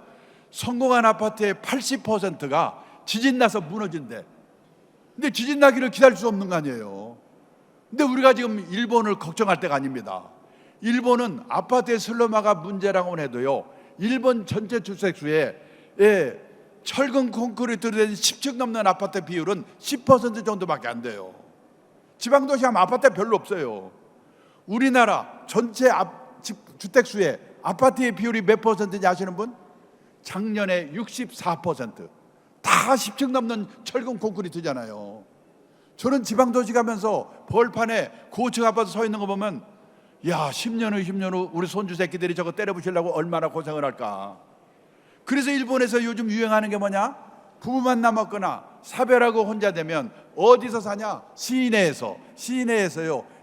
성공한 아파트의 80%가 지진 나서 무너진대. 근데 지진 나기를 기다릴 수 없는 거 아니에요. 근데 우리가 지금 일본을 걱정할 때가 아닙니다. 일본은 아파트의 슬럼화가 문제라고는 해도요, 일본 전체 주택수에 철근 콘크리트로 된 10층 넘는 아파트 비율은 10% 정도밖에 안 돼요. 지방도시 하면 아파트 별로 없어요. 우리나라 전체 주택수의 아파트의 비율이 몇 퍼센트인지 아시는 분? 작년에 64%. 다 10층 넘는 철근 콘크리트잖아요. 저는 지방도시 가면서 벌판에 고층 아파트 서 있는 거 보면, 야, 10년 후 10년 후 우리 손주 새끼들이 저거 때려부시려고 얼마나 고생을 할까. 그래서 일본에서 요즘 유행하는 게 뭐냐? 부부만 남았거나 사별하고 혼자 되면 어디서 사냐? 시내에서요,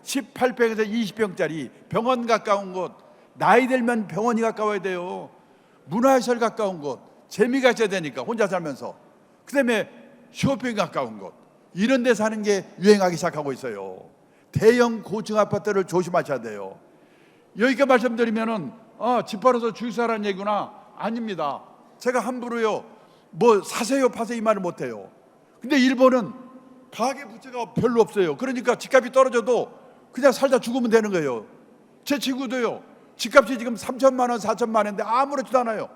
18평에서 20평짜리 병원 가까운 곳, 나이 들면 병원이 가까워야 돼요. 문화시설 가까운 곳, 재미가 있어야 되니까 혼자 살면서. 그 다음에 쇼핑 가까운 곳, 이런 데 사는 게 유행하기 시작하고 있어요. 대형 고층 아파트를 조심하셔야 돼요. 여기까지 말씀드리면은 집 팔아서 주식 사라는 얘기구나. 아닙니다. 제가 함부로요, 뭐 사세요 파세요 이 말을 못해요. 근데 일본은 가계 부채가 별로 없어요. 그러니까 집값이 떨어져도 그냥 살다 죽으면 되는 거예요. 제 친구도요, 집값이 지금 3천만 원 4천만 원인데 아무렇지도 않아요.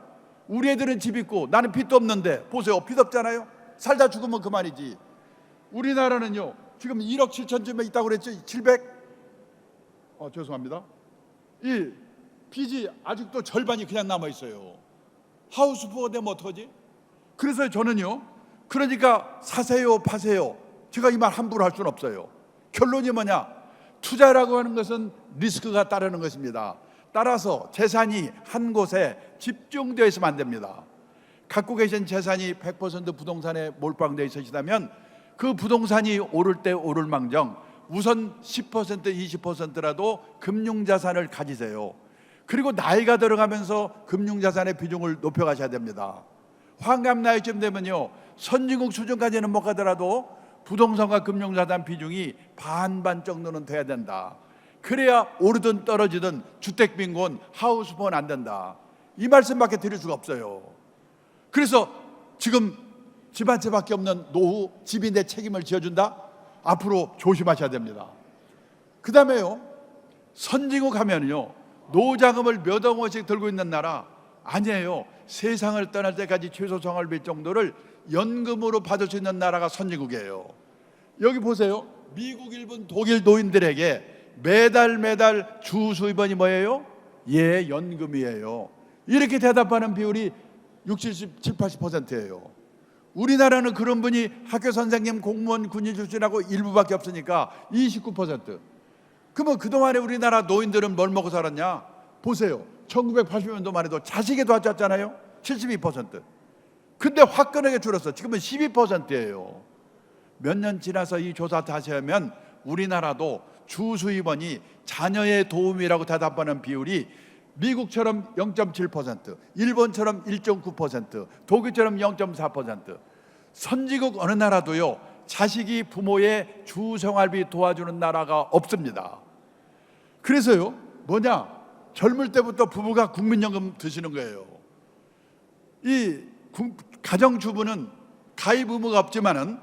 우리 애들은 집 있고 나는 빚도 없는데 보세요, 빚 없잖아요. 살다 죽으면 그만이지. 우리나라는요, 지금 1억 7천쯤에 있다고 그랬죠. 700? 죄송합니다. 이 빚이 아직도 절반이 그냥 남아 있어요. 하우스푸어가 되면 어떡하지? 그래서 저는요, 그러니까 사세요 파세요, 제가 이 말 함부로 할 수는 없어요. 결론이 뭐냐? 투자라고 하는 것은 리스크가 따르는 것입니다. 따라서 재산이 한 곳에 집중되어 있으면 안 됩니다. 갖고 계신 재산이 100% 부동산에 몰빵되어 있으시다면 그 부동산이 오를 때 오를 망정 우선 10% 20%라도 금융자산을 가지세요. 그리고 나이가 들어가면서 금융자산의 비중을 높여가셔야 됩니다. 환갑 나이쯤 되면요, 선진국 수준까지는 못 가더라도 부동산과 금융자산 비중이 반반 정도는 돼야 된다. 그래야 오르든 떨어지든 주택빈곤, 하우스폰 안 된다. 이 말씀밖에 드릴 수가 없어요. 그래서 지금 집 한 채밖에 없는 노후, 집이 내 책임을 지어준다? 앞으로 조심하셔야 됩니다. 그 다음에요, 선진국 하면요, 노후자금을 몇 억 원씩 들고 있는 나라 아니에요. 세상을 떠날 때까지 최소 생활비 정도를 연금으로 받을 수 있는 나라가 선진국이에요. 여기 보세요. 미국, 일본, 독일 노인들에게 매달 주 수입원이 뭐예요? 예, 연금이에요. 이렇게 대답하는 비율이 60, 70, 80%예요. 우리나라는 그런 분이 학교 선생님, 공무원, 군인 출신하고 일부밖에 없으니까 29%. 그러면 그동안에 우리나라 노인들은 뭘 먹고 살았냐? 보세요. 1980년도만 해도 자식이 도와줬잖아요. 72%. 근데 화끈하게 줄었어. 지금은 12%예요. 몇 년 지나서 이 조사 다시 하면 우리나라도 주수입원이 자녀의 도움이라고 대답하는 비율이 미국처럼 0.7%, 일본처럼 1.9%, 독일처럼 0.4%. 선진국 어느 나라도요, 자식이 부모의 주생활비 도와주는 나라가 없습니다. 그래서요, 뭐냐? 젊을 때부터 부부가 국민연금 드시는 거예요. 이 가정주부는 가입 의무가 없지만은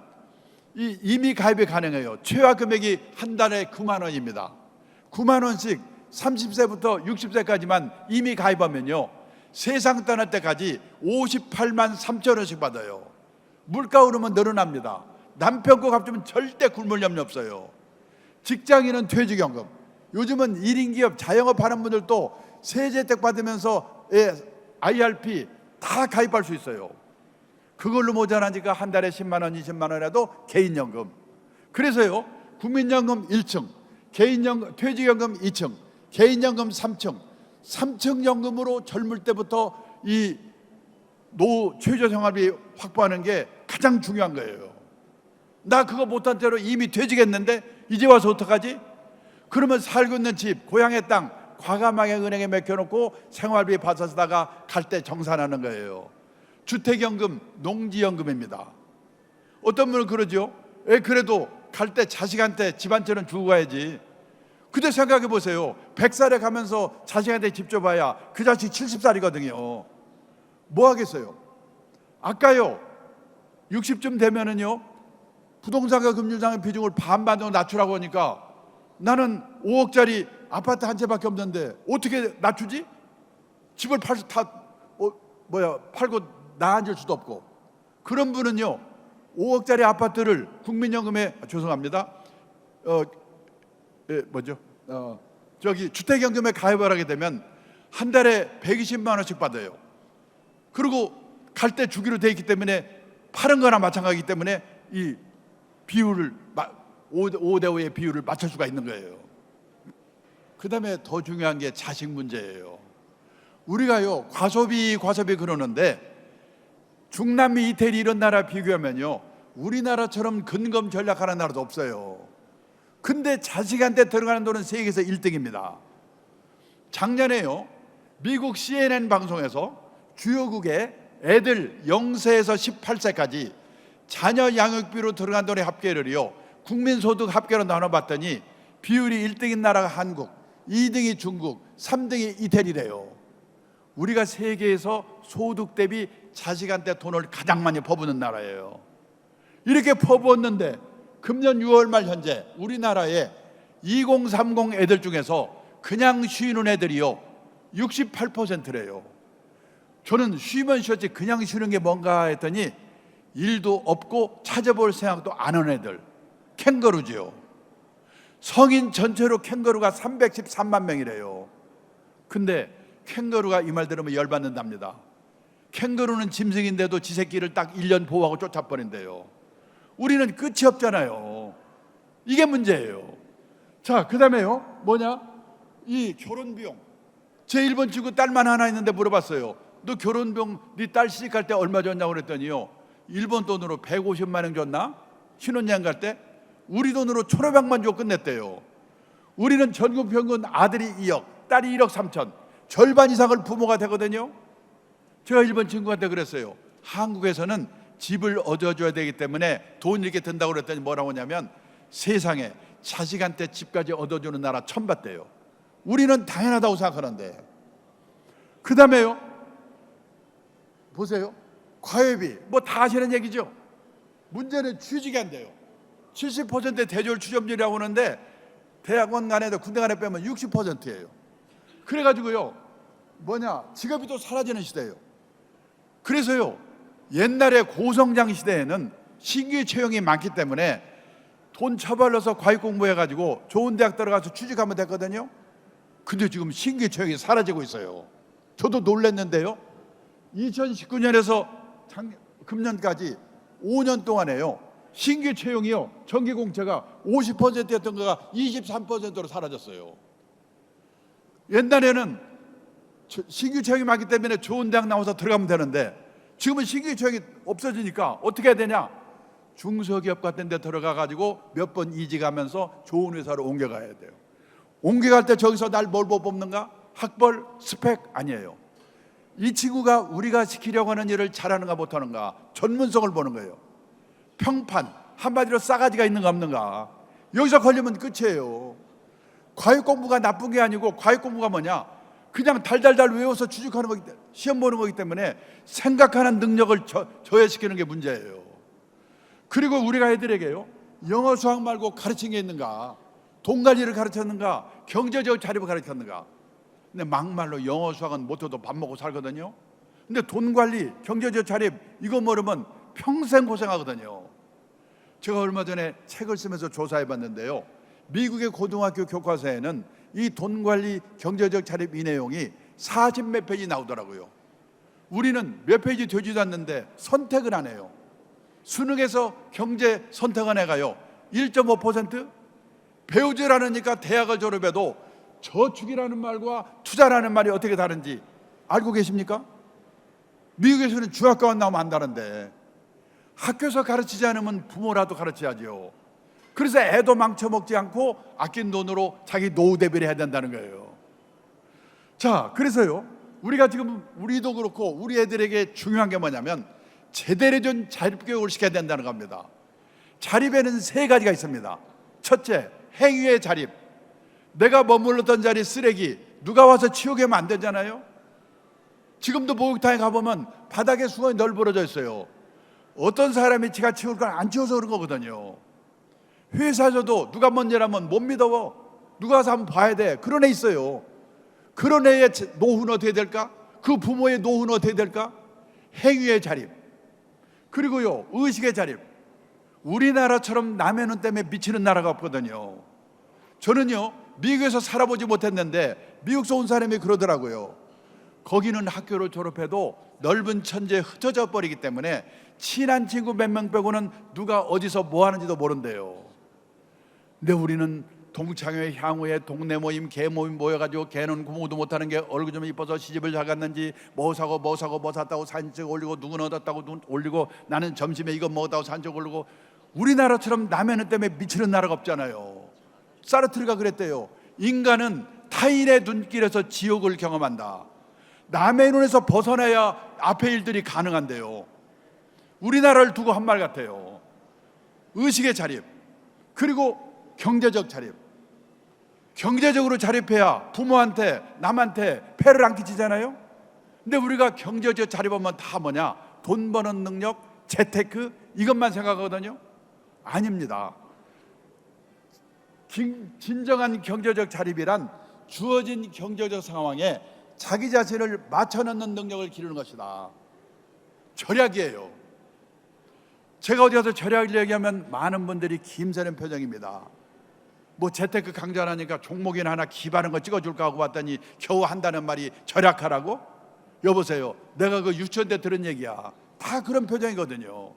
이미 가입이 가능해요. 최하 금액이 한 달에 9만 원입니다. 9만 원씩 30세부터 60세까지만 이미 가입하면요, 세상 떠날 때까지 58만 3천 원씩 받아요. 물가 오르면 늘어납니다. 남편 거 갚으면 절대 굶을 염려 없어요. 직장인은 퇴직연금, 요즘은 1인 기업, 자영업 하는 분들도 세제혜택 받으면서 IRP 다 가입할 수 있어요. 그걸로 모자라니까 한 달에 10만 원, 20만 원이라도 개인연금. 그래서요, 국민연금 1층, 개인연금, 퇴직연금 2층, 개인연금 3층, 3층 연금으로 젊을 때부터 이 노후 최저생활비 확보하는 게 가장 중요한 거예요. 나 그거 못한 채로 이미 퇴직했는데 이제 와서 어떡하지? 그러면 살고 있는 집, 고향의 땅 과감하게 은행에 맡겨놓고 생활비 받아 쓰다가 갈 때 정산하는 거예요. 주택연금, 농지연금입니다. 어떤 분은 그러죠. 그래도 갈 때 자식한테 집 한 채는 주고 가야지. 근데 생각해 보세요. 100살에 가면서 자식한테 집 줘봐야 그 자식 70살이거든요. 뭐 하겠어요? 아까요, 60쯤 되면은요, 부동산과 금융자산 비중을 반반으로 낮추라고 하니까 나는 5억짜리 아파트 한 채밖에 없는데 어떻게 낮추지? 집을 팔고 나 앉을 수도 없고. 그런 분은요, 5억짜리 아파트를 국민연금에 죄송합니다. 주택연금에 가입을 하게 되면 한 달에 120만 원씩 받아요. 그리고 갈 때 주기로 돼 있기 때문에 파는 거나 마찬가지이기 때문에 이 비율을 5대5의 비율을 맞출 수가 있는 거예요. 그 다음에 더 중요한 게 자식 문제예요. 우리가요, 과소비 그러는데 중남미, 이태리 이런 나라 비교하면요, 우리나라처럼 근검 전략하는 나라도 없어요. 근데 자식한테 들어가는 돈은 세계에서 1등입니다. 작년에요, 미국 CNN 방송에서 주요국의 애들 0세에서 18세까지 자녀 양육비로 들어간 돈의 합계를요, 국민소득 합계로 나눠봤더니 비율이 1등인 나라가 한국, 2등이 중국, 3등이 이태리래요. 우리가 세계에서 소득 대비 자식한테 돈을 가장 많이 퍼부는 나라예요. 이렇게 퍼부었는데 금년 6월 말 현재 우리나라에 2030 애들 중에서 그냥 쉬는 애들이요, 68%래요. 저는 쉬면 쉬었지 그냥 쉬는 게 뭔가 했더니 일도 없고 찾아볼 생각도 안 하는 애들, 캥거루지요. 성인 전체로 캥거루가 313만 명이래요. 근데 캥거루가 이 말 들으면 열받는답니다. 캥거루는 짐승인데도 지 새끼를 딱 1년 보호하고 쫓아버린대요. 우리는 끝이 없잖아요. 이게 문제예요. 자, 그 다음에요, 뭐냐? 이 결혼 비용. 제 일본 친구 딸만 하나 있는데 물어봤어요. 너 결혼 비용 네 딸 시집갈 때 얼마 줬냐고 그랬더니요, 일본 돈으로 150만 원 줬나? 신혼여행 갈 때? 우리 돈으로 1,500만 주고 끝냈대요. 우리는 전국 평균 아들이 2억, 딸이 1억 3천, 절반 이상을 부모가 되거든요. 제가 일본 친구한테 그랬어요. 한국에서는 집을 얻어줘야 되기 때문에 돈 이렇게 든다고 그랬더니 뭐라고 하냐면, 세상에 자식한테 집까지 얻어주는 나라 처음 봤대요. 우리는 당연하다고 생각하는데. 그 다음에요, 보세요. 과외비 뭐 다 아시는 얘기죠. 문제는 취직이 안 돼요. 70% 대졸 취업률이라고 하는데 대학원 간에도 군대 간에 빼면 60%예요. 그래가지고요, 뭐냐, 직업이 또 사라지는 시대예요. 그래서요, 옛날에 고성장 시대에는 신규 채용이 많기 때문에 돈 처벌러서 과외 공부해가지고 좋은 대학 들어가서 취직하면 됐거든요. 근데 지금 신규 채용이 사라지고 있어요. 저도 놀랐는데요, 2019년에서 금년까지 5년 동안에요, 신규 채용이요, 정기공채가 50%였던 거가 23%로 사라졌어요. 옛날에는 신규 채용이 많기 때문에 좋은 대학 나와서 들어가면 되는데, 지금은 신규 채용이 없어지니까 어떻게 해야 되냐? 중소기업 같은 데 들어가 가지고 몇 번 이직하면서 좋은 회사로 옮겨가야 돼요. 옮겨갈 때 저기서 날 뭘 뽑는가? 학벌, 스펙 아니에요. 이 친구가 우리가 시키려고 하는 일을 잘하는가 못하는가, 전문성을 보는 거예요. 평판, 한마디로 싸가지가 있는가 없는가. 여기서 걸리면 끝이에요. 과외 공부가 나쁜 게 아니고, 과외 공부가 뭐냐? 그냥 달달달 외워서 취직하는 거기 때문에, 시험 보는 거기 때문에 생각하는 능력을 저해시키는 게 문제예요. 그리고 우리가 애들에게요, 영어 수학 말고 가르친 게 있는가? 돈 관리를 가르쳤는가? 경제적 자립을 가르쳤는가? 근데 막말로 영어 수학은 못해도 밥 먹고 살거든요. 근데 돈 관리, 경제적 자립 이거 모르면 평생 고생하거든요. 제가 얼마 전에 책을 쓰면서 조사해 봤는데요, 미국의 고등학교 교과서에는 이 돈 관리, 경제적 자립 이 내용이 40몇 페이지 나오더라고요. 우리는 몇 페이지 되지도 않는데 선택을 안 해요. 수능에서 경제 선택은 해가요 1.5%? 배우질 않으니까 대학을 졸업해도 저축이라는 말과 투자라는 말이 어떻게 다른지 알고 계십니까? 미국에서는 중학교만 나오면 안다는데, 학교에서 가르치지 않으면 부모라도 가르쳐야죠. 그래서 애도 망쳐먹지 않고 아낀 돈으로 자기 노후 대비를 해야 된다는 거예요. 자, 그래서요, 우리가 지금 우리도 그렇고 우리 애들에게 중요한 게 뭐냐면 제대로 된 자립교육을 시켜야 된다는 겁니다. 자립에는 3가지가 있습니다. 첫째, 행위의 자립. 내가 머물렀던 자리 쓰레기 누가 와서 치우게 하면 안 되잖아요. 지금도 목욕탕에 가보면 바닥에 수건이 널브러져 있어요. 어떤 사람이 지가 치울 걸 안 치워서 그런 거거든요. 회사에서도 누가 먼저 하면 못 믿어. 누가 와서 한번 봐야 돼. 그런 애 있어요. 그런 애의 노후는 어떻게 될까? 그 부모의 노후는 어떻게 될까? 행위의 자립. 그리고요, 의식의 자립. 우리나라처럼 남의 눈 때문에 미치는 나라가 없거든요. 저는요, 미국에서 살아보지 못했는데 미국에서 온 사람이 그러더라고요. 거기는 학교를 졸업해도 넓은 천지에 흩어져 버리기 때문에 친한 친구 몇 명 빼고는 누가 어디서 뭐 하는지도 모른대요. 근데 우리는 동창회, 향후에 동네 모임, 개 모임 모여가지고 개는 구멍도 못하는 게 얼굴 좀 이뻐서 시집을 잘 갔는지 뭐 사고 뭐 사고 뭐 샀다고 사진 찍어 올리고, 누구는 얻었다고 올리고, 나는 점심에 이거 먹었다고 사진 찍어 올리고. 우리나라처럼 남의 눈 때문에 미치는 나라가 없잖아요. 사르트르가 그랬대요. 인간은 타인의 눈길에서 지옥을 경험한다. 남의 눈에서 벗어나야 앞의 일들이 가능한데요. 우리나라를 두고 한 말 같아요. 의식의 자립, 그리고 경제적 자립. 경제적으로 자립해야 부모한테, 남한테 폐를 안 끼치잖아요. 근데 우리가 경제적 자립하면 다 뭐냐? 돈 버는 능력, 재테크 이것만 생각하거든요. 아닙니다. 진정한 경제적 자립이란 주어진 경제적 상황에 자기 자신을 맞춰넣는 능력을 기르는 것이다. 절약이에요. 제가 어디 가서 절약을 얘기하면 많은 분들이 김새는 표정입니다. 뭐 재테크 강좌하니까 종목이나 하나 기발한 거 찍어줄까 하고 봤더니 겨우 한다는 말이 절약하라고? 여보세요, 내가 그 유치원 때 들은 얘기야. 다 그런 표정이거든요.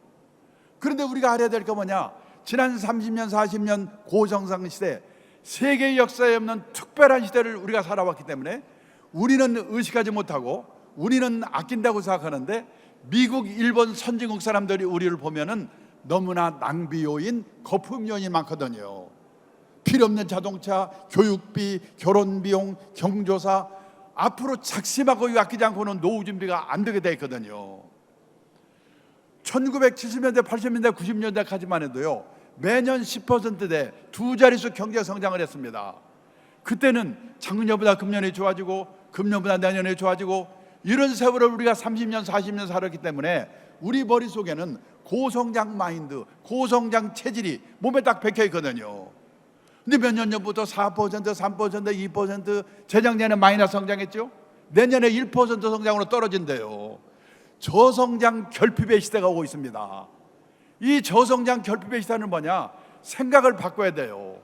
그런데 우리가 알아야 될 게 뭐냐? 지난 30년 40년 고정상 시대, 세계 역사에 없는 특별한 시대를 우리가 살아왔기 때문에 우리는 의식하지 못하고 우리는 아낀다고 생각하는데, 미국, 일본 선진국 사람들이 우리를 보면은 너무나 낭비요인, 거품요인이 많거든요. 필요 없는 자동차, 교육비, 결혼비용, 경조사, 앞으로 작심하고 아끼지 않고는 노후 준비가 안 되게 돼 있거든요. 1970년대, 80년대, 90년대까지만 해도요, 매년 10%대 두 자릿수 경제 성장을 했습니다. 그때는 작년보다 금년이 좋아지고 금년보다 내년에 좋아지고, 이런 세월을 우리가 30년 40년 살았기 때문에 우리 머릿속에는 고성장 마인드, 고성장 체질이 몸에 딱 박혀 있거든요. 근데 몇 년 전부터 4%, 3%, 2%, 재작년에 마이너스 성장했죠. 내년에 1% 성장으로 떨어진대요. 저성장 결핍의 시대가 오고 있습니다. 이 저성장 결핍의 시대는 뭐냐? 생각을 바꿔야 돼요.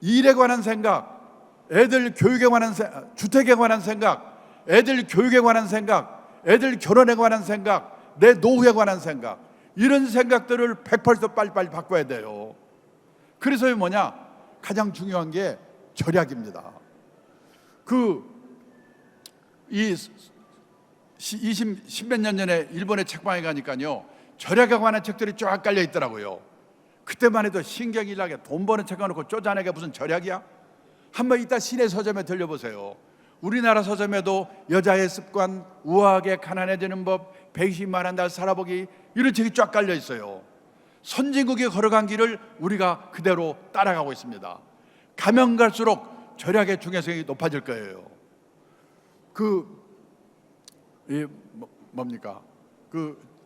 일에 관한 생각, 애들 교육에 관한 생각, 주택에 관한 생각, 애들 교육에 관한 생각, 애들 결혼에 관한 생각, 내 노후에 관한 생각, 이런 생각들을 100% 빨리빨리 바꿔야 돼요. 그래서 뭐냐? 가장 중요한 게 절약입니다. 십몇 년 전에 일본의 책방에 가니까요, 절약에 관한 책들이 쫙 깔려 있더라고요. 그때만 해도 신경이 나게, 돈 버는 책 가놓고 쪼잔하게 무슨 절약이야? 한번 이따 시내 서점에 들려보세요. 우리나라 서점에도 여자의 습관, 우아하게 가난해지는 법, 120만 한 달 살아보기, 이런 책이 쫙 깔려 있어요. 선진국이 걸어간 길을 우리가 그대로 따라가고 있습니다. 가면 갈수록 절약의 중요성이 높아질 거예요.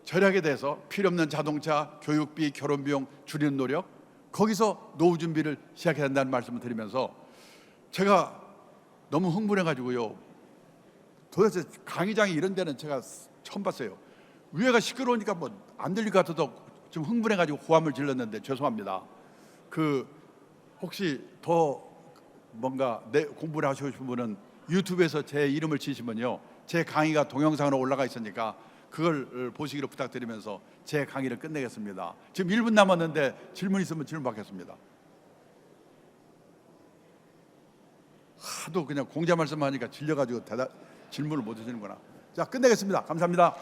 절약에 대해서 필요 없는 자동차, 교육비, 결혼비용 줄이는 노력, 거기서 노후 준비를 시작해야 한다는 말씀을 드리면서, 제가 너무 흥분해가지고요, 도대체 강의장이 이런 데는 제가 처음 봤어요. 위에가 시끄러우니까 뭐 안 들릴 것 같아도 좀 흥분해가지고 호함을 질렀는데 죄송합니다. 혹시 더 뭔가 공부를 하시고 싶은 분은 유튜브에서 제 이름을 치시면요, 제 강의가 동영상으로 올라가 있으니까 그걸 보시기로 부탁드리면서 제 강의를 끝내겠습니다. 지금 1분 남았는데 질문 있으면 질문 받겠습니다. 하도 그냥 공자 말씀하니까 질려가지고 질문을 못 하시는구나. 자, 끝내겠습니다. 감사합니다.